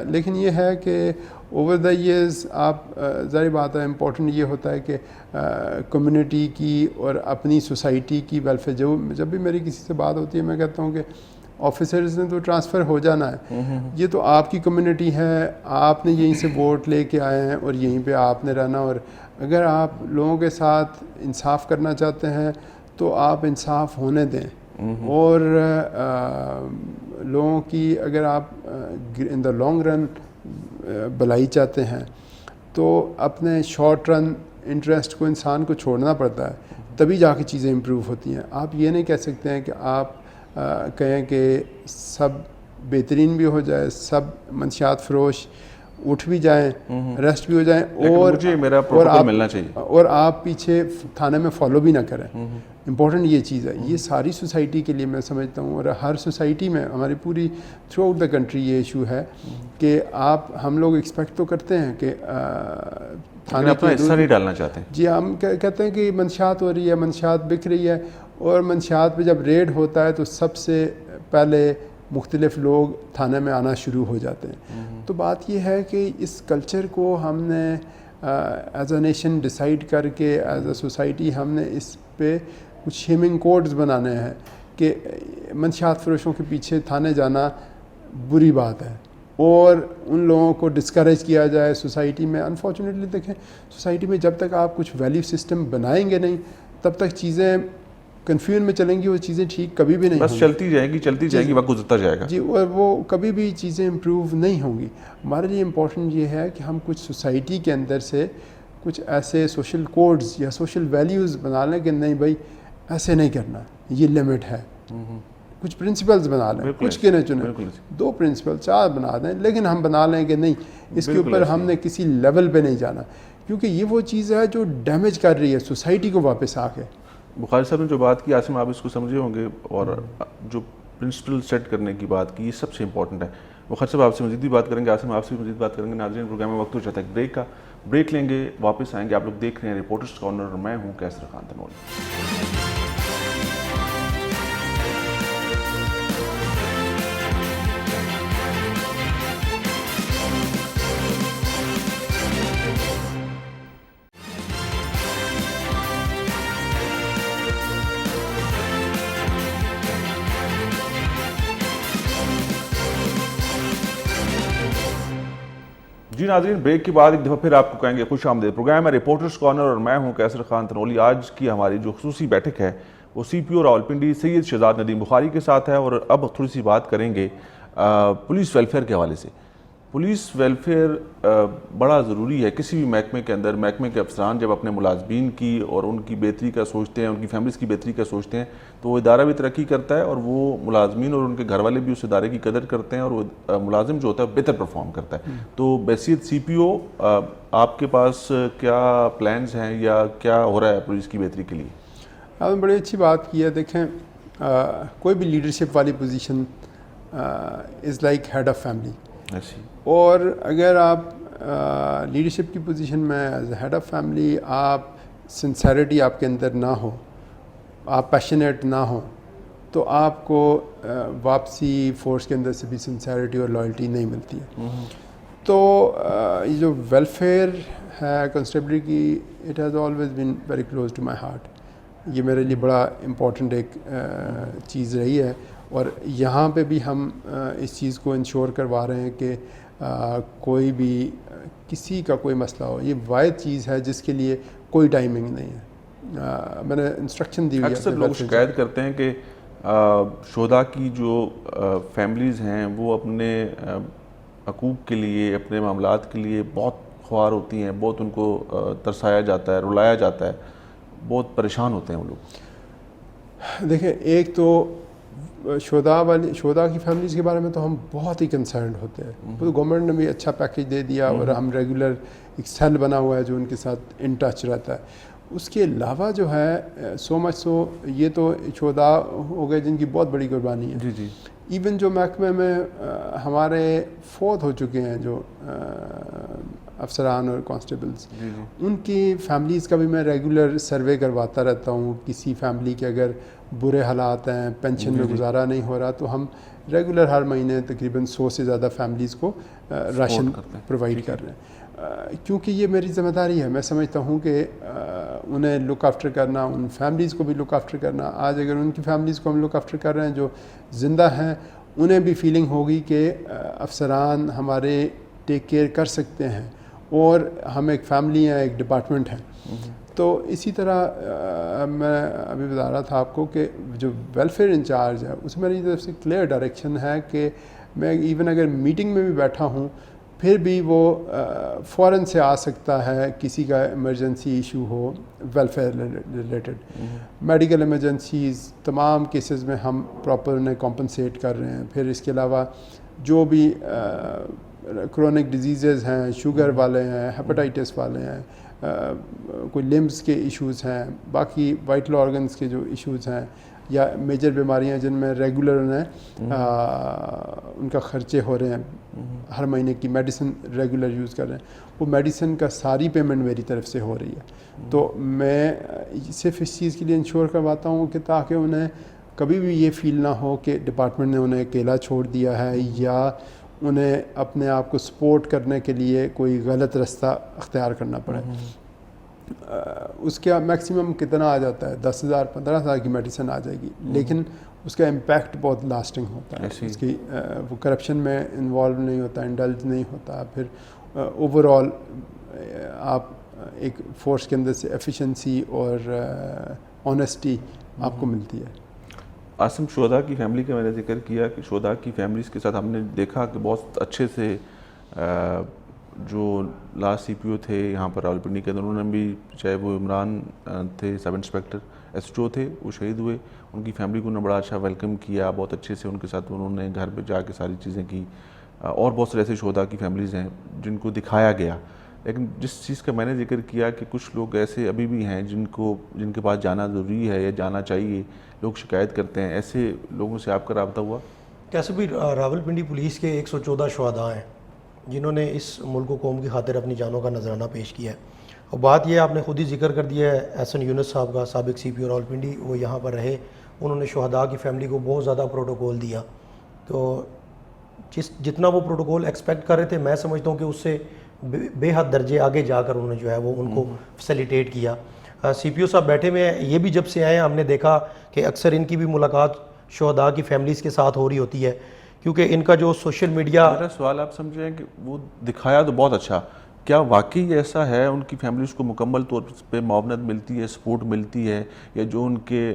لیکن یہ ہے کہ اوور دا ایئرز آپ ظاہر بات ہے امپورٹنٹ یہ ہوتا ہے کہ کمیونٹی کی اور اپنی سوسائٹی کی ویلفیئر, جب بھی میری کسی سے بات ہوتی ہے میں کہتا ہوں کہ آفیسرز نے تو ٹرانسفر ہو جانا ہے, یہ تو آپ کی کمیونٹی ہے, آپ نے یہیں سے ووٹ لے کے آئے ہیں اور یہیں پہ آپ نے رہنا, اور اگر آپ لوگوں کے ساتھ انصاف کرنا چاہتے ہیں تو آپ انصاف ہونے دیں. اور لوگوں کی اگر آپ ان دا لانگ رن بھلائی چاہتے ہیں تو اپنے شارٹ رن انٹرسٹ کو انسان کو چھوڑنا پڑتا ہے تبھی جا کے چیزیں امپروو ہوتی ہیں. آپ یہ نہیں کہہ سکتے ہیں کہ آپ کہیں کہ سب بہترین بھی ہو جائے, سب منشیات فروش اٹھ بھی جائیں, ریسٹ بھی ہو جائیں, اور آپ پیچھے تھانے میں فالو بھی نہ کریں. امپورٹنٹ یہ چیز ہے, یہ ساری سوسائٹی کے لیے میں سمجھتا ہوں, اور ہر سوسائٹی میں ہماری پوری تھرو آؤٹ دا کنٹری یہ ایشو ہے کہ ہم لوگ ایکسپیکٹ تو کرتے ہیں کہ تھانے اپنا حصہ نہیں ڈالنا چاہتے. جی, ہم کہتے ہیں کہ منشیات ہو رہی ہے, منشیات بک رہی ہے, اور منشیات پہ جب ریڈ ہوتا ہے تو سب سے پہلے مختلف لوگ تھانے میں آنا شروع ہو جاتے ہیں. تو بات یہ ہے کہ اس کلچر کو ہم نے ایز اے نیشن ڈیسائیڈ کر کے ایز اے سوسائٹی ہم نے اس پہ کچھ شیمنگ کوڈز بنانے ہیں کہ منشیات فروشوں کے پیچھے تھانے جانا بری بات ہے, اور ان لوگوں کو ڈسکریج کیا جائے سوسائٹی میں. انفارچونیٹلی دیکھیں, سوسائٹی میں جب تک آپ کچھ ویلیو سسٹم بنائیں گے نہیں تب تک چیزیں کنفیوژن میں چلیں گی, وہ چیزیں ٹھیک کبھی بھی نہیں ہوں گی. بس چلتی جائیں گی, وقت گزرتا جائے گا. جی, اور وہ کبھی بھی چیزیں امپروو نہیں ہوں گی. ہمارے لیے امپورٹنٹ یہ ہے کہ ہم کچھ سوسائٹی کے اندر سے کچھ ایسے سوشل کوڈز یا سوشل ویلیوز بنا لیں کہ نہیں بھائی ایسے نہیں کرنا, یہ لمٹ ہے. کچھ پرنسپلز بنا لیں, کچھ کے نہ چنیں, 2 پرنسپل 4 بنا دیں, لیکن ہم بنا لیں کہ نہیں اس کے اوپر ہم نے کسی لیول پہ نہیں جانا, کیونکہ یہ وہ چیز ہے جو ڈیمیج کر رہی ہے سوسائٹی کو واپس آ کے. بخاری صاحب نے جو بات کی, عاصم آپ اس کو سمجھے ہوں گے, اور جو پرنسپل سیٹ کرنے کی بات کی, یہ سب سے امپورٹنٹ ہے. بخاری صاحب آپ سے مزید بھی بات کریں گے, عاصم آپ سے بھی مزید بات کریں گے. ناظرین, پروگرام میں وقت ہو جاتا ہے بریک کا, بریک لیں گے, واپس آئیں گے. آپ لوگ دیکھ رہے ہیں رپورٹرز کارنر, اور میں ہوں کیسر خان تنولی. جی ناظرین, بریک کے بعد ایک دفعہ پھر آپ کو کہیں گے خوش آمدید. پروگرام ہے رپورٹرز کارنر, اور میں ہوں کیسر خان تنولی. آج کی ہماری جو خصوصی بیٹھک ہے وہ سی پی او راولپنڈی سید شہزاد ندیم بخاری کے ساتھ ہے, اور اب تھوڑی سی بات کریں گے پولیس ویلفیئر کے حوالے سے. پولیس ویلفیئر بڑا ضروری ہے کسی بھی محکمے کے اندر. محکمے کے افسران جب اپنے ملازمین کی اور ان کی بہتری کا سوچتے ہیں, ان کی فیملیز کی بہتری کا سوچتے ہیں, تو وہ ادارہ بھی ترقی کرتا ہے, اور وہ ملازمین اور ان کے گھر والے بھی اس ادارے کی قدر کرتے ہیں, اور وہ ملازم جو ہوتا ہے بہتر پرفارم کرتا ہے. تو بحیثیت سی پی او آپ کے پاس کیا پلانز ہیں یا کیا ہو رہا ہے پولیس کی بہتری کے لیے؟ آپ نے بڑی اچھی بات کی ہے. دیکھیں, کوئی بھی لیڈرشپ والی position is like head of family, اور اگر آپ لیڈرشپ کی پوزیشن میں as a head of family آپ سنسیریٹی آپ کے اندر نہ ہو, آپ پیشنیٹ نہ ہوں, تو آپ کو واپسی فورس کے اندر سے بھی سنسیریٹی اور لائلٹی نہیں ملتی ہے. تو یہ جو ویلفیئر ہے کنسٹیبلری کی, it has always been very close to my heart. یہ میرے لیے بڑا امپورٹنٹ ایک چیز رہی ہے, اور یہاں پہ بھی ہم اس چیز کو انشور کروا رہے ہیں کہ کوئی بھی کسی کا کوئی مسئلہ ہو, یہ واحد چیز ہے جس کے لیے کوئی ٹائمنگ نہیں ہے. میں نے انسٹرکشن دی ہوئی ہے. اکثر لوگ شکایت کرتے ہیں کہ شہداء کی جو فیملیز ہیں وہ اپنے حقوق کے لیے, اپنے معاملات کے لیے بہت خوار ہوتی ہیں, بہت ان کو ترسایا جاتا ہے, رلایا جاتا ہے, بہت پریشان ہوتے ہیں وہ لوگ. دیکھیں, ایک تو شہداء کی فیملیز کے بارے میں تو ہم بہت ہی کنسرنڈ ہوتے ہیں. تو گورنمنٹ نے بھی اچھا پیکیج دے دیا, اور ہم ریگولر ایک سیل بنا ہوا ہے جو ان کے ساتھ ان ٹچ رہتا ہے. اس کے علاوہ جو ہے سو مچ سو, یہ تو شہداء ہو گئے جن کی بہت بڑی قربانی ہے. جی جی. ایون جو محکمے میں ہمارے فوت ہو چکے ہیں جو افسران اور کانسٹیبلز, ان کی فیملیز کا بھی میں ریگولر سروے کرواتا رہتا ہوں. کسی فیملی کے اگر برے حالات ہیں, پینشن میں گزارا نہیں ہو رہا, تو ہم ریگولر ہر مہینے تقریباً 100 سے زیادہ فیملیز کو راشن پرووائڈ کر رہے ہیں. کیونکہ یہ میری ذمہ داری ہے. میں سمجھتا ہوں کہ انہیں لک آفٹر کرنا, ان فیملیز کو بھی لک آفٹر کرنا. آج اگر ان کی فیملیز کو ہم لک آفٹر کر رہے ہیں جو زندہ ہیں, انہیں بھی فیلنگ ہوگی کہ افسران ہمارے ٹیک کیئر کر سکتے ہیں, اور ہم ایک فیملی ہیں, ایک ڈپارٹمنٹ ہیں. تو اسی طرح میں ابھی بتا رہا تھا آپ کو کہ جو ویلفیئر انچارج ہے اس میری طرف سے کلیئر ڈائریکشن ہے کہ میں ایون اگر میٹنگ میں بھی بیٹھا ہوں پھر بھی وہ فوراً سے آ سکتا ہے کسی کا ایمرجنسی ایشو ہو ویلفیئر ریلیٹڈ. میڈیکل ایمرجنسیز تمام کیسز میں ہم پراپر انہیں کمپنسیٹ کر رہے ہیں. پھر اس کے علاوہ جو بھی کرونک ڈیزیزز ہیں, شوگر والے ہیں, ہیپاٹائٹس والے ہیں, کوئی لمبس کے ایشوز ہیں, باقی وائٹل آرگنز کے جو ایشوز ہیں, یا میجر بیماریاں جن میں ریگولر انہیں ان کا خرچے ہو رہے ہیں, ہر مہینے کی میڈیسن ریگولر یوز کر رہے ہیں, وہ میڈیسن کا ساری پیمنٹ میری طرف سے ہو رہی ہے. تو میں صرف اس چیز کے لیے انشور کرواتا ہوں کہ تاکہ انہیں کبھی بھی یہ فیل نہ ہو کہ ڈپارٹمنٹ نے انہیں اکیلا چھوڑ دیا ہے, یا انہیں اپنے آپ کو سپورٹ کرنے کے لیے کوئی غلط رستہ اختیار کرنا پڑے. اس کا میکسیمم کتنا آ جاتا ہے, 10,000 15,000 کی میڈیسن آ جائے گی, لیکن اس کا امپیکٹ بہت لاسٹنگ ہوتا ہے. اس کی وہ کرپشن میں انوالو نہیں ہوتا, انڈلج نہیں ہوتا. پھر اوور آل آپ ایک فورس کے اندر سے ایفیشنسی اور آنیسٹی آپ کو ملتی ہے. عاصم, شہداء کی فیملی کا میں نے ذکر کیا کہ شہداء کی فیملیز کے ساتھ ہم نے دیکھا کہ بہت اچھے سے جو لاسٹ سی پی او تھے یہاں پر راولپنڈی کے اندر, انہوں نے بھی, چاہے وہ عمران تھے sub inspector S H O تھے, وہ شہید ہوئے, ان کی فیملی کو انہوں نے بڑا اچھا ویلکم کیا, بہت اچھے سے ان کے ساتھ انہوں نے گھر پہ جا کے ساری چیزیں کی. اور بہت سے ایسے شہداء کی فیملیز ہیں جن کو دکھایا گیا. لیکن جس چیز کا میں نے ذکر کیا کہ کچھ لوگ ایسے ابھی بھی ہیں جن کے پاس جانا ضروری ہے یا جانا چاہیے, لوگ شکایت کرتے ہیں, ایسے لوگوں سے آپ کا رابطہ ہوا؟ کیسے بھی راولپنڈی پولیس کے 114 شہداء ہیں جنہوں نے اس ملک و قوم کی خاطر اپنی جانوں کا نذرانہ پیش کیا ہے. اور بات یہ آپ نے خود ہی ذکر کر دیا ہے, احسن یونس صاحب کا, سابق سی پی او راولپنڈی, وہ یہاں پر رہے, انہوں نے شہداء کی فیملی کو بہت زیادہ پروٹوکول دیا. تو جتنا وہ پروٹوکول ایکسپیکٹ کر رہے تھے, میں سمجھتا ہوں کہ اس سے بے حد درجے آگے جا کر انہوں نے جو ہے وہ ان کو فیسیلیٹیٹ کیا. سی پی او صاحب بیٹھے ہوئے ہیں, یہ بھی جب سے آئے ہیں ہم نے دیکھا کہ اکثر ان کی بھی ملاقات شہداء کی فیملیز کے ساتھ ہو رہی ہوتی ہے, کیونکہ ان کا جو سوشل میڈیا. میرا سوال آپ سمجھیں کہ وہ دکھایا تو بہت اچھا, کیا واقعی ایسا ہے ان کی فیملیز کو مکمل طور پہ معاونت ملتی ہے, سپورٹ ملتی ہے, یا جو ان کے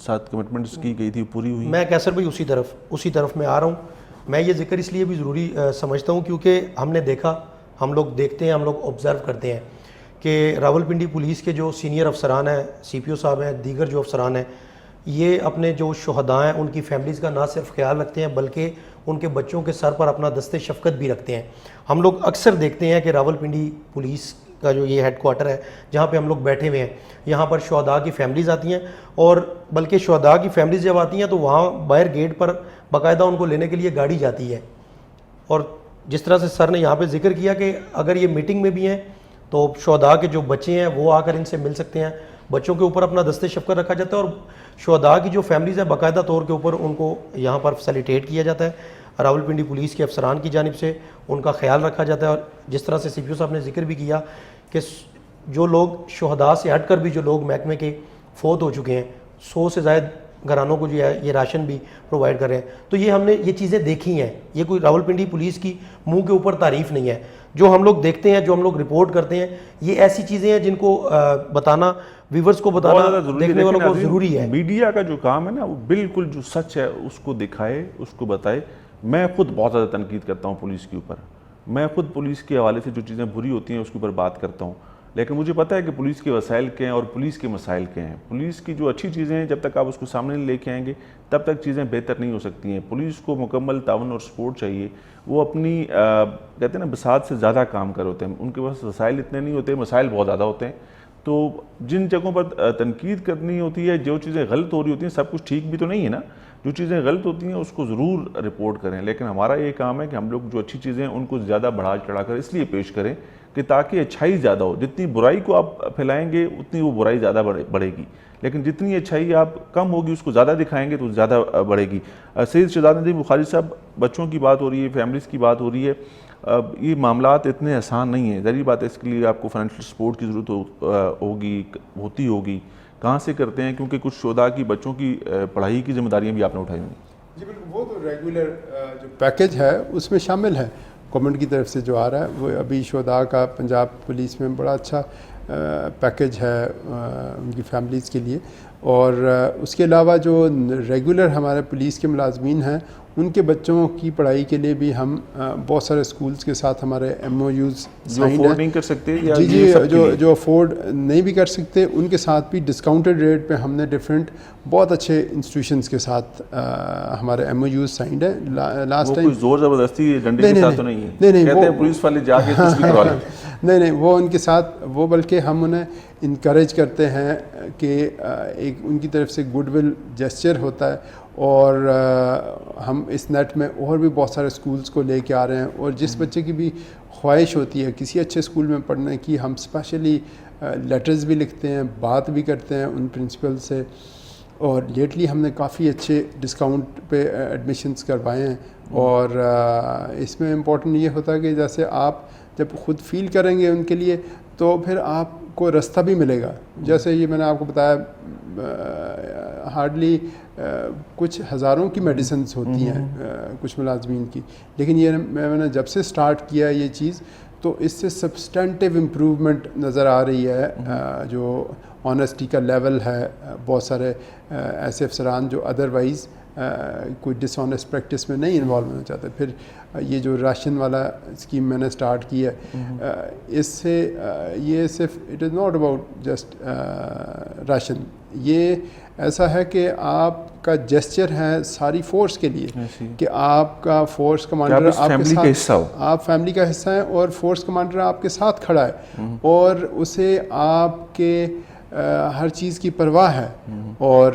ساتھ کمٹمنٹس کی گئی تھی پوری ہوئی؟ میں کیسر بھائی اسی طرف میں آ رہا ہوں. میں یہ ذکر اس لیے بھی ضروری سمجھتا ہوں کیونکہ ہم نے دیکھا, ہم لوگ دیکھتے ہیں, ہم لوگ آبزرو کرتے ہیں کہ راولپنڈی پولیس کے جو سینئر افسران ہیں, سی پی او صاحب ہیں, دیگر جو افسران ہیں, یہ اپنے جو شہداء ہیں ان کی فیملیز کا نہ صرف خیال رکھتے ہیں بلکہ ان کے بچوں کے سر پر اپنا دست شفقت بھی رکھتے ہیں. ہم لوگ اکثر دیکھتے ہیں کہ راولپنڈی پولیس کا جو یہ ہیڈ کوارٹر ہے جہاں پہ ہم لوگ بیٹھے ہوئے ہیں, یہاں پر شہداء کی فیملیز آتی ہیں, اور بلکہ شہداء کی فیملیز جب آتی ہیں تو وہاں باہر گیٹ پر باقاعدہ ان کو لینے کے لیے گاڑی جاتی ہے. اور جس طرح سے سر نے یہاں پہ ذکر کیا کہ اگر یہ میٹنگ میں بھی ہیں تو شہداء کے جو بچے ہیں وہ آ کر ان سے مل سکتے ہیں, بچوں کے اوپر اپنا دست شفقت رکھا جاتا ہے, اور شہداء کی جو فیملیز ہیں باقاعدہ طور کے اوپر ان کو یہاں پر فیسیلیٹیٹ کیا جاتا ہے. راولپنڈی پولیس کے افسران کی جانب سے ان کا خیال رکھا جاتا ہے. اور جس طرح سے سی پی او صاحب نے ذکر بھی کیا کہ جو لوگ شہداء سے ہٹ کر بھی جو لوگ محکمے کے فوت ہو چکے ہیں, 100 سے زائد گھرانوں کو جو ہے یہ راشن بھی پرووائڈ کر رہے ہیں. تو یہ ہم نے یہ چیزیں دیکھی ہیں, یہ کوئی راولپنڈی پولیس کی منہ کے اوپر تعریف نہیں ہے. جو ہم لوگ دیکھتے ہیں, جو ہم لوگ رپورٹ کرتے ہیں, یہ ایسی چیزیں ہیں جن کو بتانا, ویورز کو بتانا, دیکھنے والوں کو ضروری ہے. میڈیا کا جو کام ہے نا, وہ بالکل جو سچ ہے اس کو دکھائے, اس کو بتائے. میں خود بہت زیادہ تنقید کرتا ہوں پولیس کے اوپر, میں خود پولیس کے حوالے سے جو چیزیں بری ہوتی ہیں اس کے اوپر بات کرتا ہوں, لیکن مجھے پتہ ہے کہ پولیس کے وسائل کیا ہیں اور پولیس کے مسائل کیا ہیں. پولیس کی جو اچھی چیزیں ہیں جب تک آپ اس کو سامنے لے کے آئیں گے تب تک چیزیں بہتر نہیں ہو سکتی ہیں. پولیس کو مکمل تعاون اور سپورٹ چاہیے. وہ اپنی کہتے ہیں نا بساط سے زیادہ کام کر ہوتے ہیں, ان کے پاس وسائل اتنے نہیں ہوتے, مسائل بہت زیادہ ہوتے ہیں. تو جن جگہوں پر تنقید کرنی ہوتی ہے, جو چیزیں غلط ہو رہی ہوتی ہیں, سب کچھ ٹھیک بھی تو نہیں ہے نا, جو چیزیں غلط ہوتی ہیں اس کو ضرور رپورٹ کریں. لیکن ہمارا یہ کام ہے کہ ہم لوگ جو اچھی چیزیں ہیں ان کو زیادہ بڑھا چڑھا کر اس لیے پیش کریں کہ تاکہ اچھائی زیادہ ہو. جتنی برائی کو آپ پھیلائیں گے اتنی وہ برائی زیادہ بڑھے گی, لیکن جتنی اچھائی آپ کم ہوگی اس کو زیادہ دکھائیں گے تو زیادہ بڑھے گی. سید شہزاد ندیم بخاری صاحب, بچوں کی بات ہو رہی ہے, فیملیز کی بات ہو رہی ہے, یہ معاملات اتنے آسان نہیں ہیں. ظاہری بات ہے اس کے لیے آپ کو فائنینشیل سپورٹ کی ضرورت ہوگی. کہاں سے کرتے ہیں, کیونکہ کچھ شہداء کی بچوں کی پڑھائی کی ذمہ داریاں بھی آپ نے اٹھائی ہوئی. جی بالکل, وہ تو ریگولر جو پیکیج ہے اس میں شامل ہے, گورنمنٹ کی طرف سے جو آ رہا ہے. وہ ابھی شہداء کا پنجاب پولیس میں بڑا اچھا پیکیج ہے ان کی فیملیز کے لیے. اور اس کے علاوہ جو ریگولر ہمارے پولیس کے ملازمین ہیں ان کے بچوں کی پڑھائی کے لیے بھی ہم بہت سارے اسکولس کے ساتھ ہمارے MOUs جو افورڈ نہیں کر سکتے یا جی جو افورڈ نہیں بھی کر سکتے ان کے ساتھ بھی ڈسکاؤنٹڈ ریٹ پہ ہم نے ڈفرینٹ بہت اچھے انسٹیٹیوشنس کے ساتھ ہمارے MOUs سائنڈ ہیں. لاسٹ ٹائم زور زبردستی ڈنڈے کے ساتھ تو نہیں ہے, نہیں کہتے ہیں پولیس والے جا کے کچھ بھی کروا لیں. نہیں وہ ان کے ساتھ وہ بلکہ ہم انہیں انکریج کرتے ہیں کہ ایک ان کی طرف سے گڈ ول جیسچر ہوتا ہے, اور ہم اس نیٹ میں اور بھی بہت سارے اسکولس کو لے کے آ رہے ہیں, اور جس بچے کی بھی خواہش ہوتی ہے کسی اچھے اسکول میں پڑھنے کی, ہم اسپیشلی لیٹرز بھی لکھتے ہیں, بات بھی کرتے ہیں ان پرنسپل سے, اور لیٹلی ہم نے کافی اچھے ڈسکاؤنٹ پہ ایڈمیشنس کروائے ہیں. اور اس میں امپورٹنٹ یہ ہوتا ہے کہ جیسے آپ جب خود فیل کریں گے ان کے لیے تو پھر آپ کو راستہ بھی ملے گا. جیسے یہ میں نے آپ کو بتایا ہارڈلی کچھ ہزاروں کی میڈیسنس ہوتی ہیں کچھ ملازمین کی, لیکن یہ میں نے جب سے سٹارٹ کیا یہ چیز تو اس سے سبسٹینٹیو امپروومنٹ نظر آ رہی ہے. جو آنیسٹی کا لیول ہے, بہت سارے ایسے افسران جو ادروائز کوئی ڈس آنیسٹ پریکٹس میں نہیں انوالو ہونا چاہتے. پھر یہ جو راشن والا اسکیم میں نے سٹارٹ کی ہے, اس سے یہ صرف it is not about just ration, یہ ایسا ہے کہ آپ کا جیسچر ہے ساری فورس کے لیے کہ آپ کا فورس کمانڈر آپ کے ساتھ, آپ فیملی کا حصہ ہیں, اور فورس کمانڈر آپ کے ساتھ کھڑا ہے اور اسے آپ کے ہر چیز کی پرواہ ہے. اور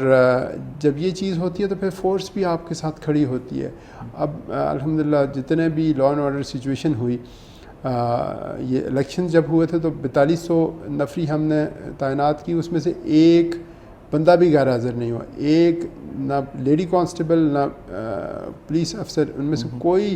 جب یہ چیز ہوتی ہے تو پھر فورس بھی آپ کے ساتھ کھڑی ہوتی ہے. اب الحمدللہ جتنے بھی لا اینڈ آرڈر سچویشن ہوئی, یہ الیکشن جب ہوئے تھے تو 4200 نفری ہم نے تعینات کی, اس میں سے ایک بندہ بھی غیر حاضر نہیں ہوا, ایک نہ لیڈی کانسٹیبل نہ پولیس افسر, ان میں سے کوئی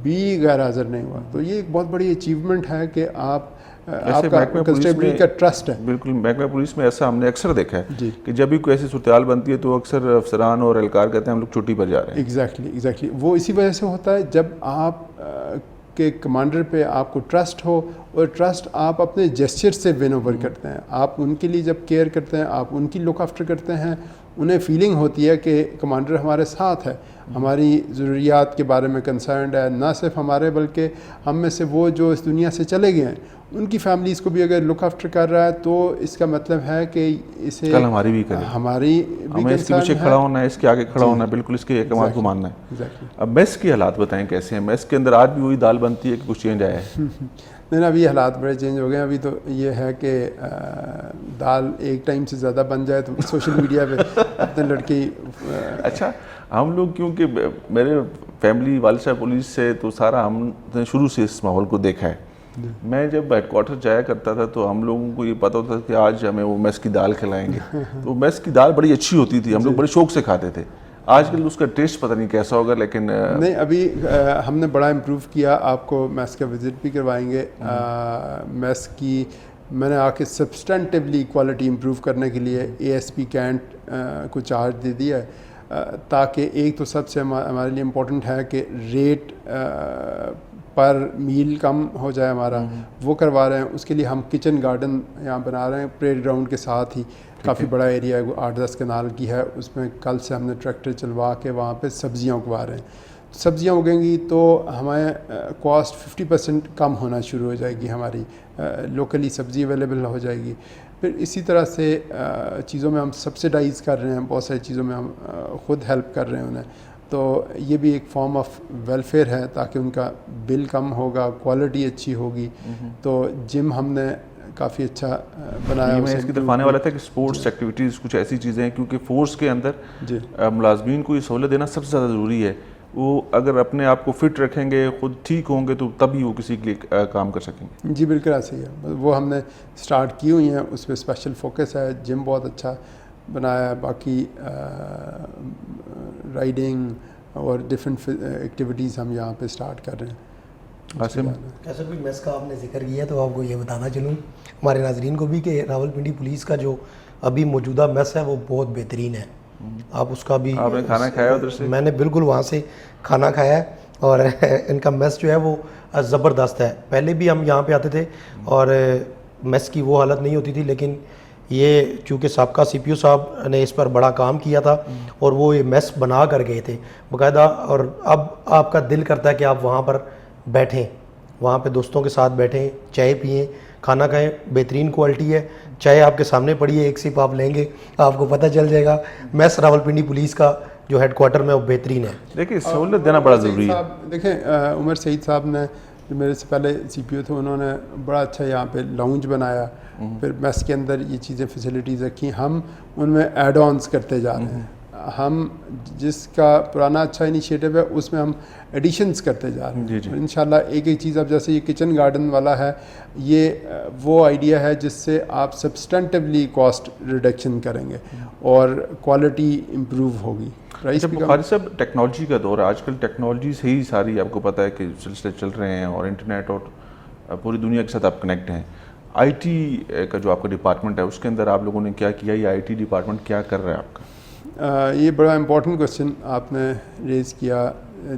بھی غیر حاضر نہیں ہوا. تو یہ ایک بہت بڑی اچیومنٹ ہے کہ آپ کا کنسٹیبلری کا ٹرسٹ ہے. بالکل, محکمہ پولیس میں ایسا ہم نے اکثر دیکھا ہے کہ جب بھی کوئی ایسی صورتحال بنتی ہے تو اکثر افسران اور اہلکار کہتے ہیں ہم لوگ چھٹی پر جا رہے ہیں. ایگزیکٹلی وہ اسی وجہ سے ہوتا ہے جب آپ کے کمانڈر پہ آپ کو ٹرسٹ ہو, اور ٹرسٹ آپ اپنے جیسچر سے ون اوور کرتے ہیں. آپ ان کے لیے جب کیئر کرتے ہیں, آپ ان کی لک آفٹر کرتے ہیں, انہیں فیلنگ ہوتی ہے کہ کمانڈر ہمارے ساتھ ہے, ہماری ضروریات کے بارے میں کنسرنڈ ہے, نہ صرف ہمارے بلکہ ہم میں سے وہ جو اس دنیا سے چلے گئے ہیں ان کی فیملیز کو بھی اگر لک آفٹر کر رہا ہے تو اس کا مطلب ہے کہ اسے کل ہماری بھی کرے, ہماری بھی ہمیں اس کے پیچھے کھڑا ہونا ہے, اس کے آگے کھڑا ہونا ہے, بالکل اس کے احکامات کو ماننا ہے. اب میس کے حالات بتائیں کیسے ہیں؟ میس کے اندر آج بھی وہی دال بنتی ہے کہ کچھ چینج آیا ہے؟ نہیں ابھی حالات بڑے چینج ہو گئے ہیں. ابھی تو یہ ہے کہ دال ایک ٹائم سے زیادہ بن جائے تو سوشل میڈیا پہ اپنے لڑکے. اچھا, ہم لوگ کیونکہ میرے فیملی والد صاحب پولیس سے, تو سارا ہم نے شروع سے اس ماحول کو دیکھا ہے. میں جب ہیڈ کوارٹر جایا کرتا تھا تو ہم لوگوں کو یہ پتا ہوتا تھا کہ آج ہمیں وہ میس کی دال کھلائیں گے. تو میس کی دال بڑی اچھی ہوتی تھی, ہم لوگ بڑے شوق سے کھاتے تھے. آج کل اس کا ٹیسٹ پتہ نہیں کیسا ہوگا, لیکن نہیں ابھی ہم نے بڑا امپروو کیا. آپ کو میس کا وزٹ بھی کروائیں گے. میس کی میں نے آ کے سبسٹینٹیولی کوالٹی امپروو کرنے کے لیے ASP کینٹ کو چارج دے دیا ہے, تاکہ ایک تو سب سے ہمارے لیے امپورٹنٹ ہے کہ ریٹ پر میل کم ہو جائے ہمارا, وہ کروا رہے ہیں. اس کے لیے ہم کچن گارڈن یہاں بنا رہے ہیں پریڈ گراؤنڈ کے ساتھ ہی. کافی بڑا ایریا ہے, 8-10 کنال کی ہے. اس میں کل سے ہم نے ٹریکٹر چلوا کے وہاں پہ سبزیاں اگوا رہے ہیں. سبزیاں اگیں گی تو ہمیں کاسٹ 50% کم ہونا شروع ہو جائے گی, ہماری لوکلی سبزی اویلیبل ہو جائے گی. پھر اسی طرح سے چیزوں میں ہم سبسڈائز کر رہے ہیں, بہت ساری چیزوں میں ہم خود ہیلپ کر رہے ہیں انہیں. تو یہ بھی ایک فارم آف ویلفیئر ہے, تاکہ ان کا بل کم ہوگا, کوالٹی اچھی ہوگی. تو جم ہم نے کافی اچھا بنایا. میں اس کی طرف آنے والا تھا کہ اسپورٹس ایکٹیویٹیز کچھ ایسی چیزیں ہیں, کیونکہ فورس کے اندر ملازمین کو یہ سہولت دینا سب سے زیادہ ضروری ہے. وہ اگر اپنے آپ کو فٹ رکھیں گے, خود ٹھیک ہوں گے, تو تبھی وہ کسی کے لیے کام کر سکیں گے. جی بالکل ایسا ہی ہے. وہ ہم نے سٹارٹ کی ہوئی ہیں, اس پہ اسپیشل فوکس ہے. جم بہت اچھا بنایا ہے. باقی رائڈنگ اور ڈفرینٹ ایکٹیویٹیز ہم یہاں پہ سٹارٹ کر رہے ہیں. جیسے بھی میس کا آپ نے ذکر کیا تو آپ کو یہ بتانا چلوں ہمارے ناظرین کو بھی کہ راولپنڈی پولیس کا جو ابھی موجودہ میس ہے وہ بہت بہترین ہے. آپ اس کا بھی آپ نے کھانا کھایا ادھر سے؟ میں نے بالکل وہاں سے کھانا کھایا ہے, اور ان کا میس جو ہے وہ زبردست ہے. پہلے بھی ہم یہاں پہ آتے تھے اور میس کی وہ حالت نہیں ہوتی تھی, لیکن یہ چونکہ سابقہ سی پی او صاحب نے اس پر بڑا کام کیا تھا اور وہ یہ میس بنا کر گئے تھے باقاعدہ، اور اب آپ کا دل کرتا ہے کہ آپ وہاں پر بیٹھیں، وہاں پہ دوستوں کے ساتھ بیٹھیں، چائے پئیں، کھانا کھائیں، بہترین کوالٹی ہے، چائے آپ کے سامنے پڑی ہے، ایک سپ آپ لیں گے آپ کو پتہ چل جائے گا۔ میس راولپنڈی پولیس کا جو ہیڈ کوارٹر میں وہ بہترین ہے۔ دیکھیں سہولت دینا بڑا ضروری ہے۔ دیکھیں عمر سعید صاحب نے جو میرے سے پہلے سی پی او تھے، انہوں نے بڑا اچھا یہاں پہ لاؤنج بنایا، پھر میس کے اندر یہ چیزیں فیسلٹیز رکھی، ہم ان میں ایڈ آنس کرتے جا رہے ہیں۔ ہم جس کا پرانا اچھا انیشیٹو ہے اس میں ہم ایڈیشنز کرتے جا رہے ہیں۔ انشاءاللہ ایک ایک چیز، اب جیسے یہ کچن گارڈن والا ہے، یہ وہ آئیڈیا ہے جس سے آپ سبسٹینٹیولی کاسٹ ریڈکشن کریں گے اور کوالٹی امپروو ہوگی۔ اچھا بخاری صاحب، ٹیکنالوجی کا دور ہے آج کل، ٹیکنالوجی سے ہی ساری آپ کو پتہ ہے کہ سلسلے چل رہے ہیں، اور انٹرنیٹ اور پوری دنیا کے ساتھ آپ کنیکٹ ہیں۔ آئی ٹی کا جو آپ کا ڈپارٹمنٹ ہے اس کے اندر آپ لوگوں نے کیا کیا، یہ آئی ٹی ڈپارٹمنٹ کیا کر رہا ہے آپ کا؟ یہ بڑا امپورٹنٹ کوشچن آپ نے ریز کیا۔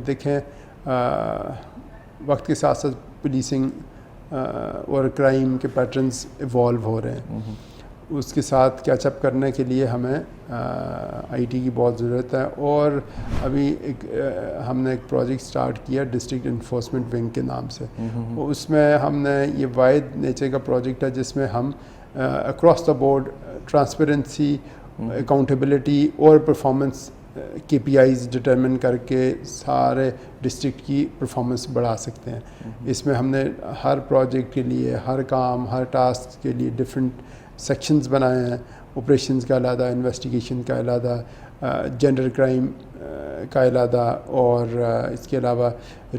دیکھیں وقت کے ساتھ ساتھ پولیسنگ اور کرائم کے پیٹرنز ایوالو ہو رہے ہیں، اس کے ساتھ کیچ اپ کرنے کے لیے ہمیں آئی ٹی کی بہت ضرورت ہے۔ اور ابھی ہم نے ایک پروجیکٹ سٹارٹ کیا ڈسٹرکٹ انفورسمنٹ ونگ کے نام سے، اس میں ہم نے یہ واحد نیچر کا پروجیکٹ ہے جس میں ہم across the board transparency, accountability اور پرفارمنس کے پی آئیز ڈٹرمن کر کے سارے ڈسٹرکٹ کی پرفارمنس بڑھا سکتے ہیں۔ اس میں ہم نے ہر پروجیکٹ کے لیے، ہر کام، ہر ٹاسک کے لیے ڈفرینٹ سیکشنز بنائے ہیں، آپریشنز کا علیحدہ، انویسٹیگیشن کا علیحدہ، جینڈر کرائم کا علیحدہ، اور اس کے علاوہ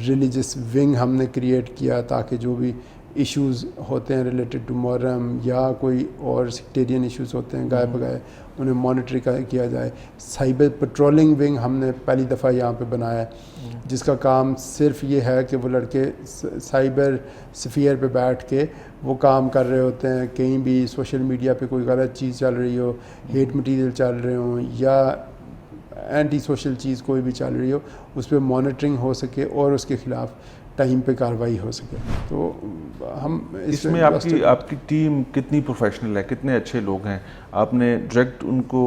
ریلیجس ونگ ہم نے کریٹ کیا تاکہ جو بھی ایشوز ہوتے ہیں ریلیٹڈ ٹو محرم یا کوئی اور سیکٹیرین ایشوز ہوتے ہیں گائے بگائے انہیں مانیٹر کیا جائے۔ سائبر پٹرولنگ ونگ ہم نے پہلی دفعہ یہاں پہ بنایا ہے، جس کا کام صرف یہ ہے کہ وہ لڑکے سائبر سفیئر پہ بیٹھ کے وہ کام کر رہے ہوتے ہیں، کہیں بھی سوشل میڈیا پہ کوئی غلط چیز چل رہی ہو، ہیٹ مٹیریل چل رہے ہوں یا اینٹی سوشل چیز کوئی بھی چل رہی ہو، اس پہ مانیٹرنگ ہو سکے اور اس کے خلاف ٹائم پہ کارروائی ہو سکے۔ تو ہم اس میں آپ کی ٹیم کتنی پروفیشنل ہے، کتنے اچھے لوگ ہیں؟ آپ نے ڈائریکٹ ان کو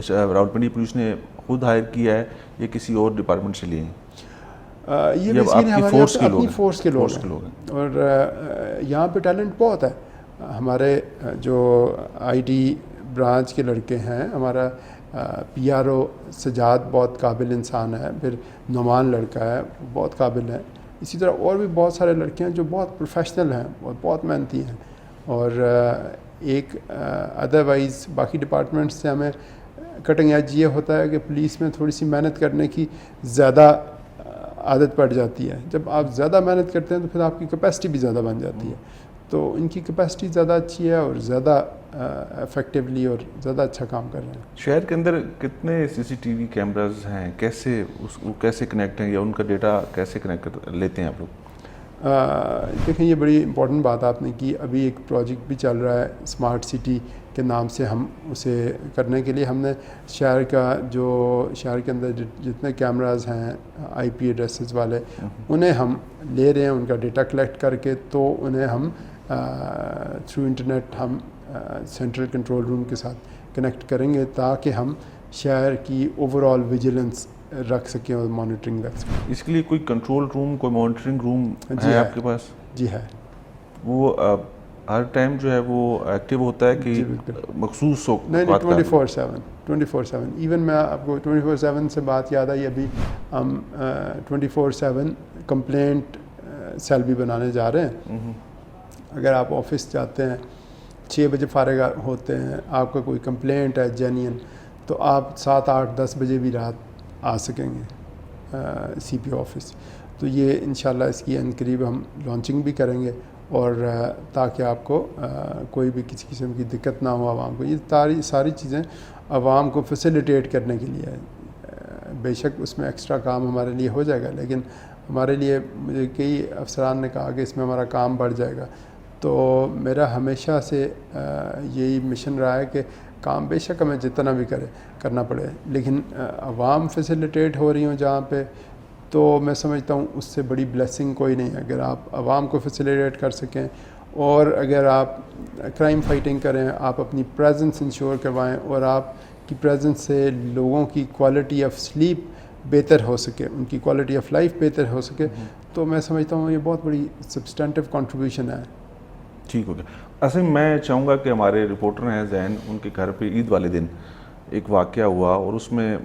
راولپنڈی پولیس نے خود ہائر کیا ہے یا کسی اور ڈپارٹمنٹ سے لیے ہیں؟ یہ بیسیکلی ہمارے اپنی فورس کے لوگ ہیں، اور یہاں پہ ٹیلنٹ بہت ہے۔ ہمارے جو آئی ٹی برانچ کے لڑکے ہیں، ہمارا پی آر او سجاد بہت قابل انسان ہے، پھر نعمان لڑکا ہے بہت قابل ہے، اسی طرح اور بھی بہت سارے لڑکے ہیں جو بہت پروفیشنل ہیں اور بہت محنتی ہیں۔ اور ایک ادروائز باقی ڈپارٹمنٹس سے ہمیں کٹنگ ایج یہ ہوتا ہے کہ پولیس میں تھوڑی سی محنت کرنے کی زیادہ عادت پڑ جاتی ہے۔ جب آپ زیادہ محنت کرتے ہیں تو پھر آپ کی کیپیسٹی بھی زیادہ بن جاتی ہے، تو ان کی کیپیسٹی زیادہ اچھی ہے اور زیادہ افیکٹولی اور زیادہ اچھا کام کر رہے ہیں۔ شہر کے اندر کتنے سی سی ٹی وی کیمراز ہیں، کیسے کنیکٹ ہیں یا ان کا ڈیٹا کیسے کنیکٹ لیتے ہیں آپ لوگ؟ دیکھیں یہ بڑی امپورٹنٹ بات آپ نے کی۔ ابھی ایک پروجیکٹ بھی چل رہا ہے اسمارٹ سٹی کے نام سے، ہم اسے کرنے کے لیے ہم نے شہر کے اندر جتنے کیمراز ہیں آئی پی ایڈریسز والے، انہیں ہم لے رہے ہیں، ان کا ڈیٹا کلیکٹ کر کے تو انہیں ہم تھرو انٹرنیٹ ہم سینٹرل کنٹرول روم کے ساتھ کنیکٹ کریں گے تاکہ ہم شہر کی اوور آل ویجیلنس رکھ سکیں اور مانیٹرنگ رکھ سکیں۔ اس کے لیے کوئی کنٹرول روم، کوئی مانیٹرنگ روم ہے آپ کے پاس؟ جی ہے۔ وہ ہر ٹائم جو ہے وہ ایکٹیو ہوتا ہے کہ مخصوص ہو؟ نہیں 24/7 ایون میں آپ کو 24/7 سے بات یاد آئی، ابھی ہم 24/7 کمپلینٹ سیل بھی بنانے جا رہے ہیں۔ اگر آپ آفس جاتے ہیں 6 بجے فارغ ہوتے ہیں، آپ کا کوئی کمپلینٹ ہے جینین، تو آپ 7, 8, 10 بجے بھی رات آ سکیں گے سی پی او آفس۔ تو یہ انشاءاللہ اس کی عنقریب ہم لانچنگ بھی کریں گے، اور تاکہ آپ کو کوئی بھی کسی قسم کی دقت نہ ہو عوام کو۔ یہ ساری چیزیں عوام کو فیسیلیٹیٹ کرنے کے لیے ہے۔ بے شک اس میں ایکسٹرا کام ہمارے لیے ہو جائے گا، لیکن ہمارے لیے مجھے کئی افسران نے کہا کہ اس میں ہمارا کام بڑھ جائے گا، تو میرا ہمیشہ سے یہی مشن رہا ہے کہ کام بے شک ہمیں جتنا بھی کرنا پڑے، لیکن عوام فیسیلیٹیٹ ہو رہی ہوں جہاں پہ، تو میں سمجھتا ہوں اس سے بڑی بلیسنگ کوئی نہیں ہے۔ اگر آپ عوام کو فیسیلیٹیٹ کر سکیں اور اگر آپ کرائم فائٹنگ کریں, آپ اپنی پریزنس انشور کروائیں اور آپ کی پریزنس سے لوگوں کی کوالٹی آف سلیپ بہتر ہو سکے, ان کی کوالٹی آف لائف بہتر ہو سکے, تو میں سمجھتا ہوں یہ بہت بڑی سبسٹینٹیو کنٹریبیوشن ہے. ٹھیک ہو گیا. اصل میں چاہوں گا کہ ہمارے رپورٹر ہیں زین, ان کے گھر پہ عید والے دن ایک واقعہ ہوا اور اس میں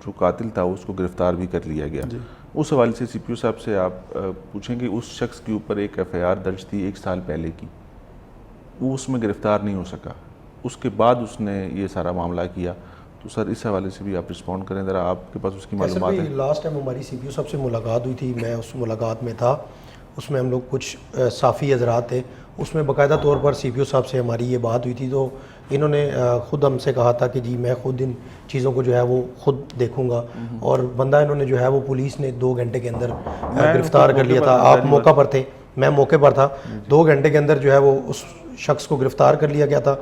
جو قاتل تھا اس کو گرفتار بھی کر لیا گیا. اس حوالے سے سی پی او صاحب سے آپ پوچھیں کہ اس شخص کے اوپر ایک ایف آئی آر درج تھی 1 سال پہلے کی, وہ اس میں گرفتار نہیں ہو سکا, اس کے بعد اس نے یہ سارا معاملہ کیا, تو سر اس حوالے سے بھی آپ رسپونڈ کریں ذرا, آپ کے پاس اس کی معلومات ہیں. لاسٹ ٹائم ہماری سی پی او صاحب سے ملاقات ہوئی تھی, میں اس ملاقات میں تھا, اس میں ہم لوگ کچھ صافی حضرات تھے, اس میں باقاعدہ طور پر سی پی او صاحب سے ہماری یہ بات ہوئی تھی, تو انہوں نے خود ہم سے کہا تھا کہ جی میں خود ان چیزوں کو جو ہے وہ خود دیکھوں گا, اور بندہ انہوں نے جو ہے وہ پولیس نے 2 گھنٹے کے اندر گرفتار کر لیا تھا. آپ موقع پر تھے, میں موقع پر تھا. 2 گھنٹے کے اندر جو ہے وہ اس شخص کو گرفتار کر لیا گیا تھا,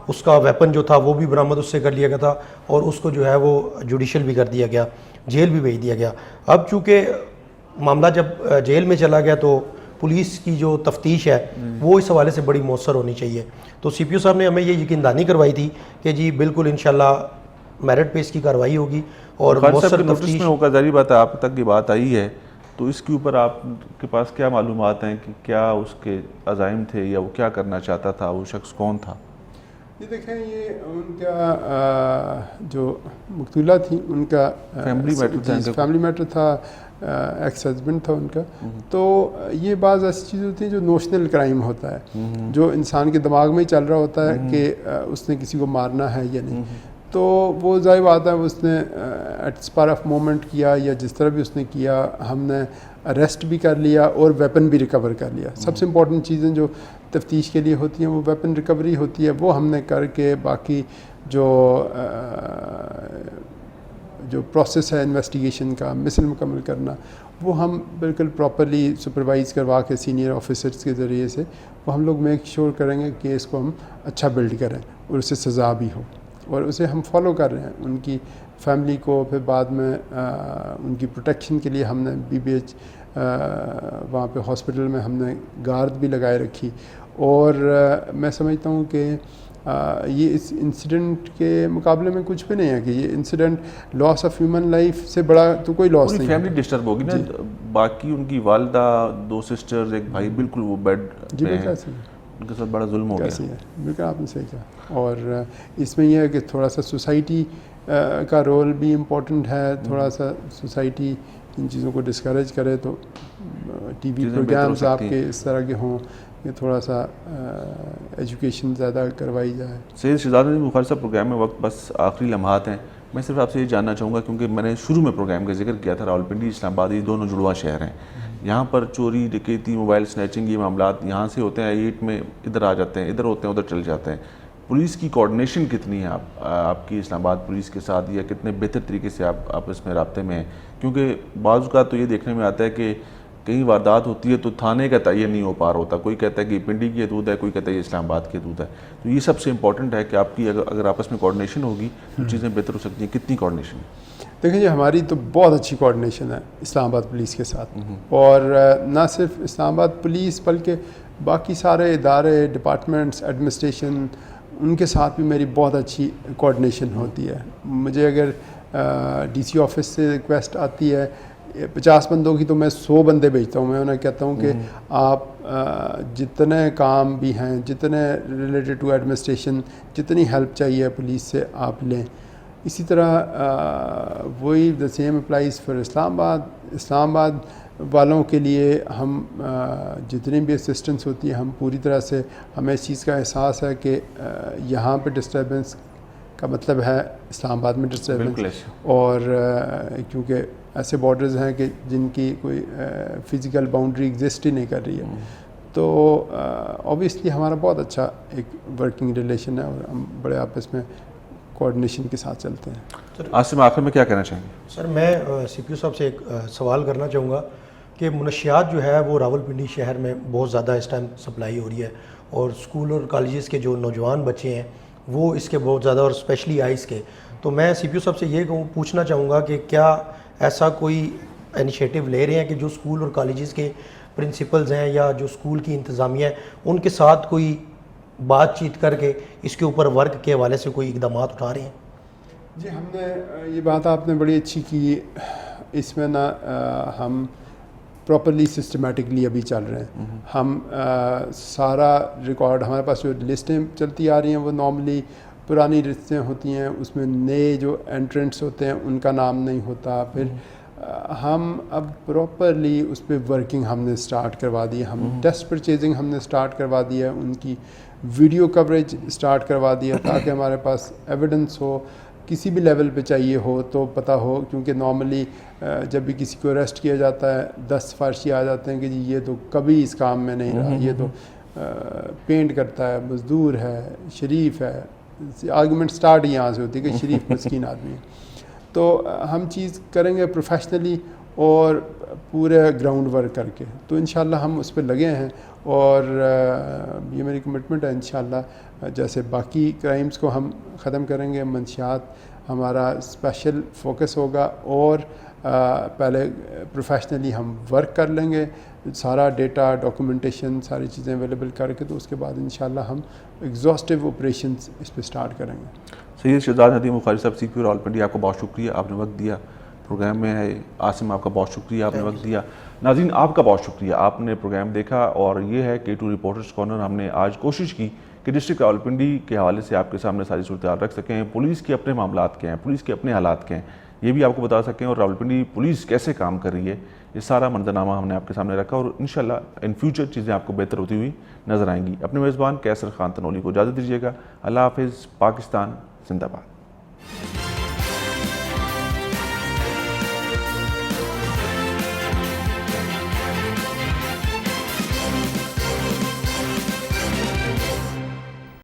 اس کا ویپن جو تھا وہ بھی برآمد اس سے کر لیا گیا تھا, اور اس کو جو ہے وہ جوڈیشل بھی کر دیا گیا, جیل بھی بھیج دیا گیا. اب چونکہ معاملہ جب جیل میں چلا گیا تو پولیس کی جو تفتیش ہے وہ اس حوالے سے بڑی مؤثر ہونی چاہیے. تو سی پی او صاحب نے ہمیں یہ یقین دہانی کروائی تھی کہ جی بالکل انشاءاللہ میرٹ پہ اس کی کارروائی ہوگی, اور مؤثر تفتیش میں ہوگا. ظاہری بات ہے آپ تک یہ بات آئی ہے, تو اس کے اوپر آپ کے پاس کیا معلومات ہیں کہ کیا اس کے عزائم تھے یا وہ کیا کرنا چاہتا تھا, وہ شخص کون تھا؟ یہ دیکھیں, یہ ان کا جو مقتولہ تھی ان کا فیملی میٹر تھا, ایکس ہسبینڈ تھا ان کا. تو یہ بعض ایسی چیزیں ہوتی ہیں جو نوشنل کرائم ہوتا ہے, جو انسان کے دماغ میں ہی چل رہا ہوتا ہے کہ اس نے کسی کو مارنا ہے یا نہیں. تو وہ ظاہر بات ہے اس نے ایٹ اسپار آف مومنٹ کیا, یا جس طرح بھی اس نے کیا, ہم نے اریسٹ بھی کر لیا اور ویپن بھی ریکور کر لیا. سب سے امپورٹنٹ چیزیں جو تفتیش کے لیے ہوتی ہیں وہ ویپن ریکوری ہوتی ہے, وہ ہم نے کر کے باقی جو پروسیس ہے انویسٹیگیشن کا مسل مکمل کرنا, وہ ہم بالکل پراپرلی سپروائز کروا کے سینئر آفیسرز کے ذریعے سے وہ ہم لوگ میک شور کریں گے کہ اس کو ہم اچھا بلڈ کریں اور اسے سزا بھی ہو, اور اسے ہم فالو کر رہے ہیں. ان کی فیملی کو پھر بعد میں ان کی پروٹیکشن کے لیے ہم نے BBH وہاں پہ ہاسپٹل میں ہم نے گارد بھی لگائے رکھی, اور میں سمجھتا ہوں کہ یہ اس انسیڈنٹ کے مقابلے میں کچھ بھی نہیں ہے کہ یہ incident loss of human life سے بڑا تو کوئی لاس نہیں. فیملی ڈسٹرب ہوگی نا, باقی ان کی والدہ, 2 سسٹرز, ایک بھائی, بالکل وہ بیڈ پہ ہیں, ان کے ساتھ بڑا ظلم ہو گیا. بالکل آپ نے صحیح کہا. اور اس میں یہ ہے کہ تھوڑا سا سوسائٹی کا رول بھی امپورٹنٹ ہے, تھوڑا سا سوسائٹی ان چیزوں کو ڈسکریج کرے, تو ٹی وی پروگرامز آپ کے اس طرح کے ہوں, یہ تھوڑا سا ایجوکیشن زیادہ کروائی جائے. سید شہزاد علی بخاری صاحب, پروگرام میں وقت بس آخری لمحات ہیں, میں صرف آپ سے یہ جاننا چاہوں گا کیونکہ میں نے شروع میں پروگرام کا ذکر کیا تھا, راولپنڈی اسلام آباد یہ دونوں جڑواں شہر ہیں, یہاں پر چوری, ڈکیتی, موبائل سنیچنگ, یہ معاملات یہاں سے ہوتے ہیں, ایٹ میں ادھر آ جاتے ہیں, ادھر ہوتے ہیں ادھر چل جاتے ہیں. پولیس کی کوآرڈینیشن کتنی ہے آپ کی اسلام آباد پولیس کے ساتھ, یا کتنے بہتر طریقے سے آپ اس میں رابطے میں ہیں؟ کیونکہ بعض اوقات تو یہ دیکھنے میں آتا ہے کہ کہیں واردات ہوتی ہے تو تھانے کا تعین نہیں ہو پا رہا ہوتا, کوئی کہتا ہے کہ یہ پنڈی کی حدود ہے, کوئی کہتا ہے یہ اسلام آباد کی حدود ہے. تو یہ سب سے امپورٹنٹ ہے کہ آپ کی اگر آپس میں کوآرڈینیشن ہوگی تو چیزیں بہتر ہو سکتی ہیں. کتنی کوآرڈینیشن ہے؟ دیکھیں جی, ہماری تو بہت اچھی کوآرڈینیشن ہے اسلام آباد پولیس کے ساتھ, اور نہ صرف اسلام آباد پولیس بلکہ باقی سارے ادارے, ڈپارٹمنٹس, ایڈمنسٹریشن, ان کے ساتھ بھی میری بہت اچھی کوآرڈینیشن ہوتی ہے. مجھے اگر DC آفس سے ریکویسٹ آتی ہے 50 بندوں کی, تو میں 100 بندے بھیجتا ہوں. میں انہیں کہتا ہوں کہ آپ جتنے کام بھی ہیں, جتنے ریلیٹڈ ٹو ایڈمنسٹریشن, جتنی ہیلپ چاہیے پولیس سے آپ لیں. اسی طرح وہی دا سیم اپلائز فار اسلام آباد. اسلام آباد والوں کے لیے ہم جتنی بھی اسسٹنس ہوتی ہے, ہم پوری طرح سے, ہمیں اس چیز کا احساس ہے کہ یہاں پہ ڈسٹربنس کا مطلب ہے اسلام آباد میں ڈسٹربنس, اور کیونکہ ایسے بارڈرز ہیں کہ جن کی کوئی فزیکل باؤنڈری ایگزسٹ ہی نہیں کر رہی ہے. تو اوبیسلی ہمارا بہت اچھا ایک ورکنگ ریلیشن ہے, اور ہم بڑے آپس میں کوآرڈینیشن کے ساتھ چلتے ہیں. عاصم, آخر میں کیا کہنا چاہیں گے؟ سر میں سی پی او صاحب سے ایک سوال کرنا چاہوں گا کہ منشیات جو ہے وہ راولپنڈی شہر میں بہت زیادہ اس ٹائم سپلائی ہو رہی ہے, اور اسکول اور کالجز کے جو نوجوان بچے ہیں وہ اس کے بہت زیادہ, اور اسپیشلی آئس کے. تو میں سی پی او صاحب سے یہ پوچھنا چاہوں گا کہ کیا ایسا کوئی انیشیٹو لے رہے ہیں کہ جو اسکول اور کالجز کے پرنسپلز ہیں یا جو اسکول کی انتظامیہ ہے ان کے ساتھ کوئی بات چیت کر کے اس کے اوپر ورک کے حوالے سے کوئی اقدامات اٹھا رہے ہیں؟ جی ہم نے یہ بات آپ نے بڑی اچھی کی. اس میں نا ہم پراپرلی سسٹمیٹکلی ابھی چل رہے ہیں. ہم سارا ریکارڈ ہمارے پاس جو لسٹیں چلتی آ رہی ہیں وہ نارملی پرانی لسٹیں ہوتی ہیں, اس میں نئے جو انٹرنٹس ہوتے ہیں ان کا نام نہیں ہوتا. پھر ہم اب پراپرلی اس پہ ورکنگ ہم نے سٹارٹ کروا دی ہے. ہم ٹیسٹ پرچیزنگ ہم نے سٹارٹ کروا دی ہے, ان کی ویڈیو کوریج سٹارٹ کروا دی ہے تاکہ ہمارے پاس ایویڈنس ہو, کسی بھی لیول پہ چاہیے ہو تو پتہ ہو. کیونکہ نارملی جب بھی کسی کو اریسٹ کیا جاتا ہے 10 سفارشی آ جاتے ہیں کہ جی یہ تو کبھی اس کام میں نہیں رہا, یہ تو پینٹ کرتا ہے, مزدور ہے, شریف ہے. آرگومنٹ سٹارٹ یہاں سے ہوتی ہے کہ شریف مسکین آدمی ہے. تو ہم چیز کریں گے پروفیشنلی اور پورے گراؤنڈ ورک کر کے. تو انشاءاللہ ہم اس پہ لگے ہیں اور یہ میری کمٹمنٹ ہے انشاءاللہ جیسے باقی کرائمز کو ہم ختم کریں گے, منشیات ہمارا اسپیشل فوکس ہوگا اور پہلے پروفیشنلی ہم ورک کر لیں گے, سارا ڈیٹا ڈاکومنٹیشن ساری چیزیں اویلیبل کر کے, تو اس کے بعد انشاءاللہ ہم ایگزاسٹیو آپریشنز اس پہ سٹارٹ کریں گے. سید شہزاد ندیم بخاری صاحب, سی پی راولپنڈی, آپ کو بہت شکریہ, آپ نے وقت دیا پروگرام میں ہے. عاصم آپ کا بہت شکریہ, آپ نے وقت دیا. ناظرین آپ کا بہت شکریہ, آپ نے پروگرام دیکھا. اور یہ ہے K2 رپورٹرز کارنر, ہم نے آج کوشش کی کہ ڈسٹرکٹ راولپنڈی کے حوالے سے آپ کے سامنے ساری صورتحال رکھ سکیں, پولیس کے اپنے معاملات کیا ہیں, پولیس کے اپنے حالات کیا ہیں, یہ بھی آپ کو بتا سکیں, اور راولپنڈی پولیس کیسے کام کر رہی ہے. یہ سارا منظرنامہ ہم نے آپ کے سامنے رکھا اور انشاءاللہ ان فیوچر چیزیں آپ کو بہتر ہوتی ہوئی نظر آئیں گی. اپنے میزبان کیسر خان تنولی کو اجازت دیجیے گا. اللہ حافظ. پاکستان زندہ باد.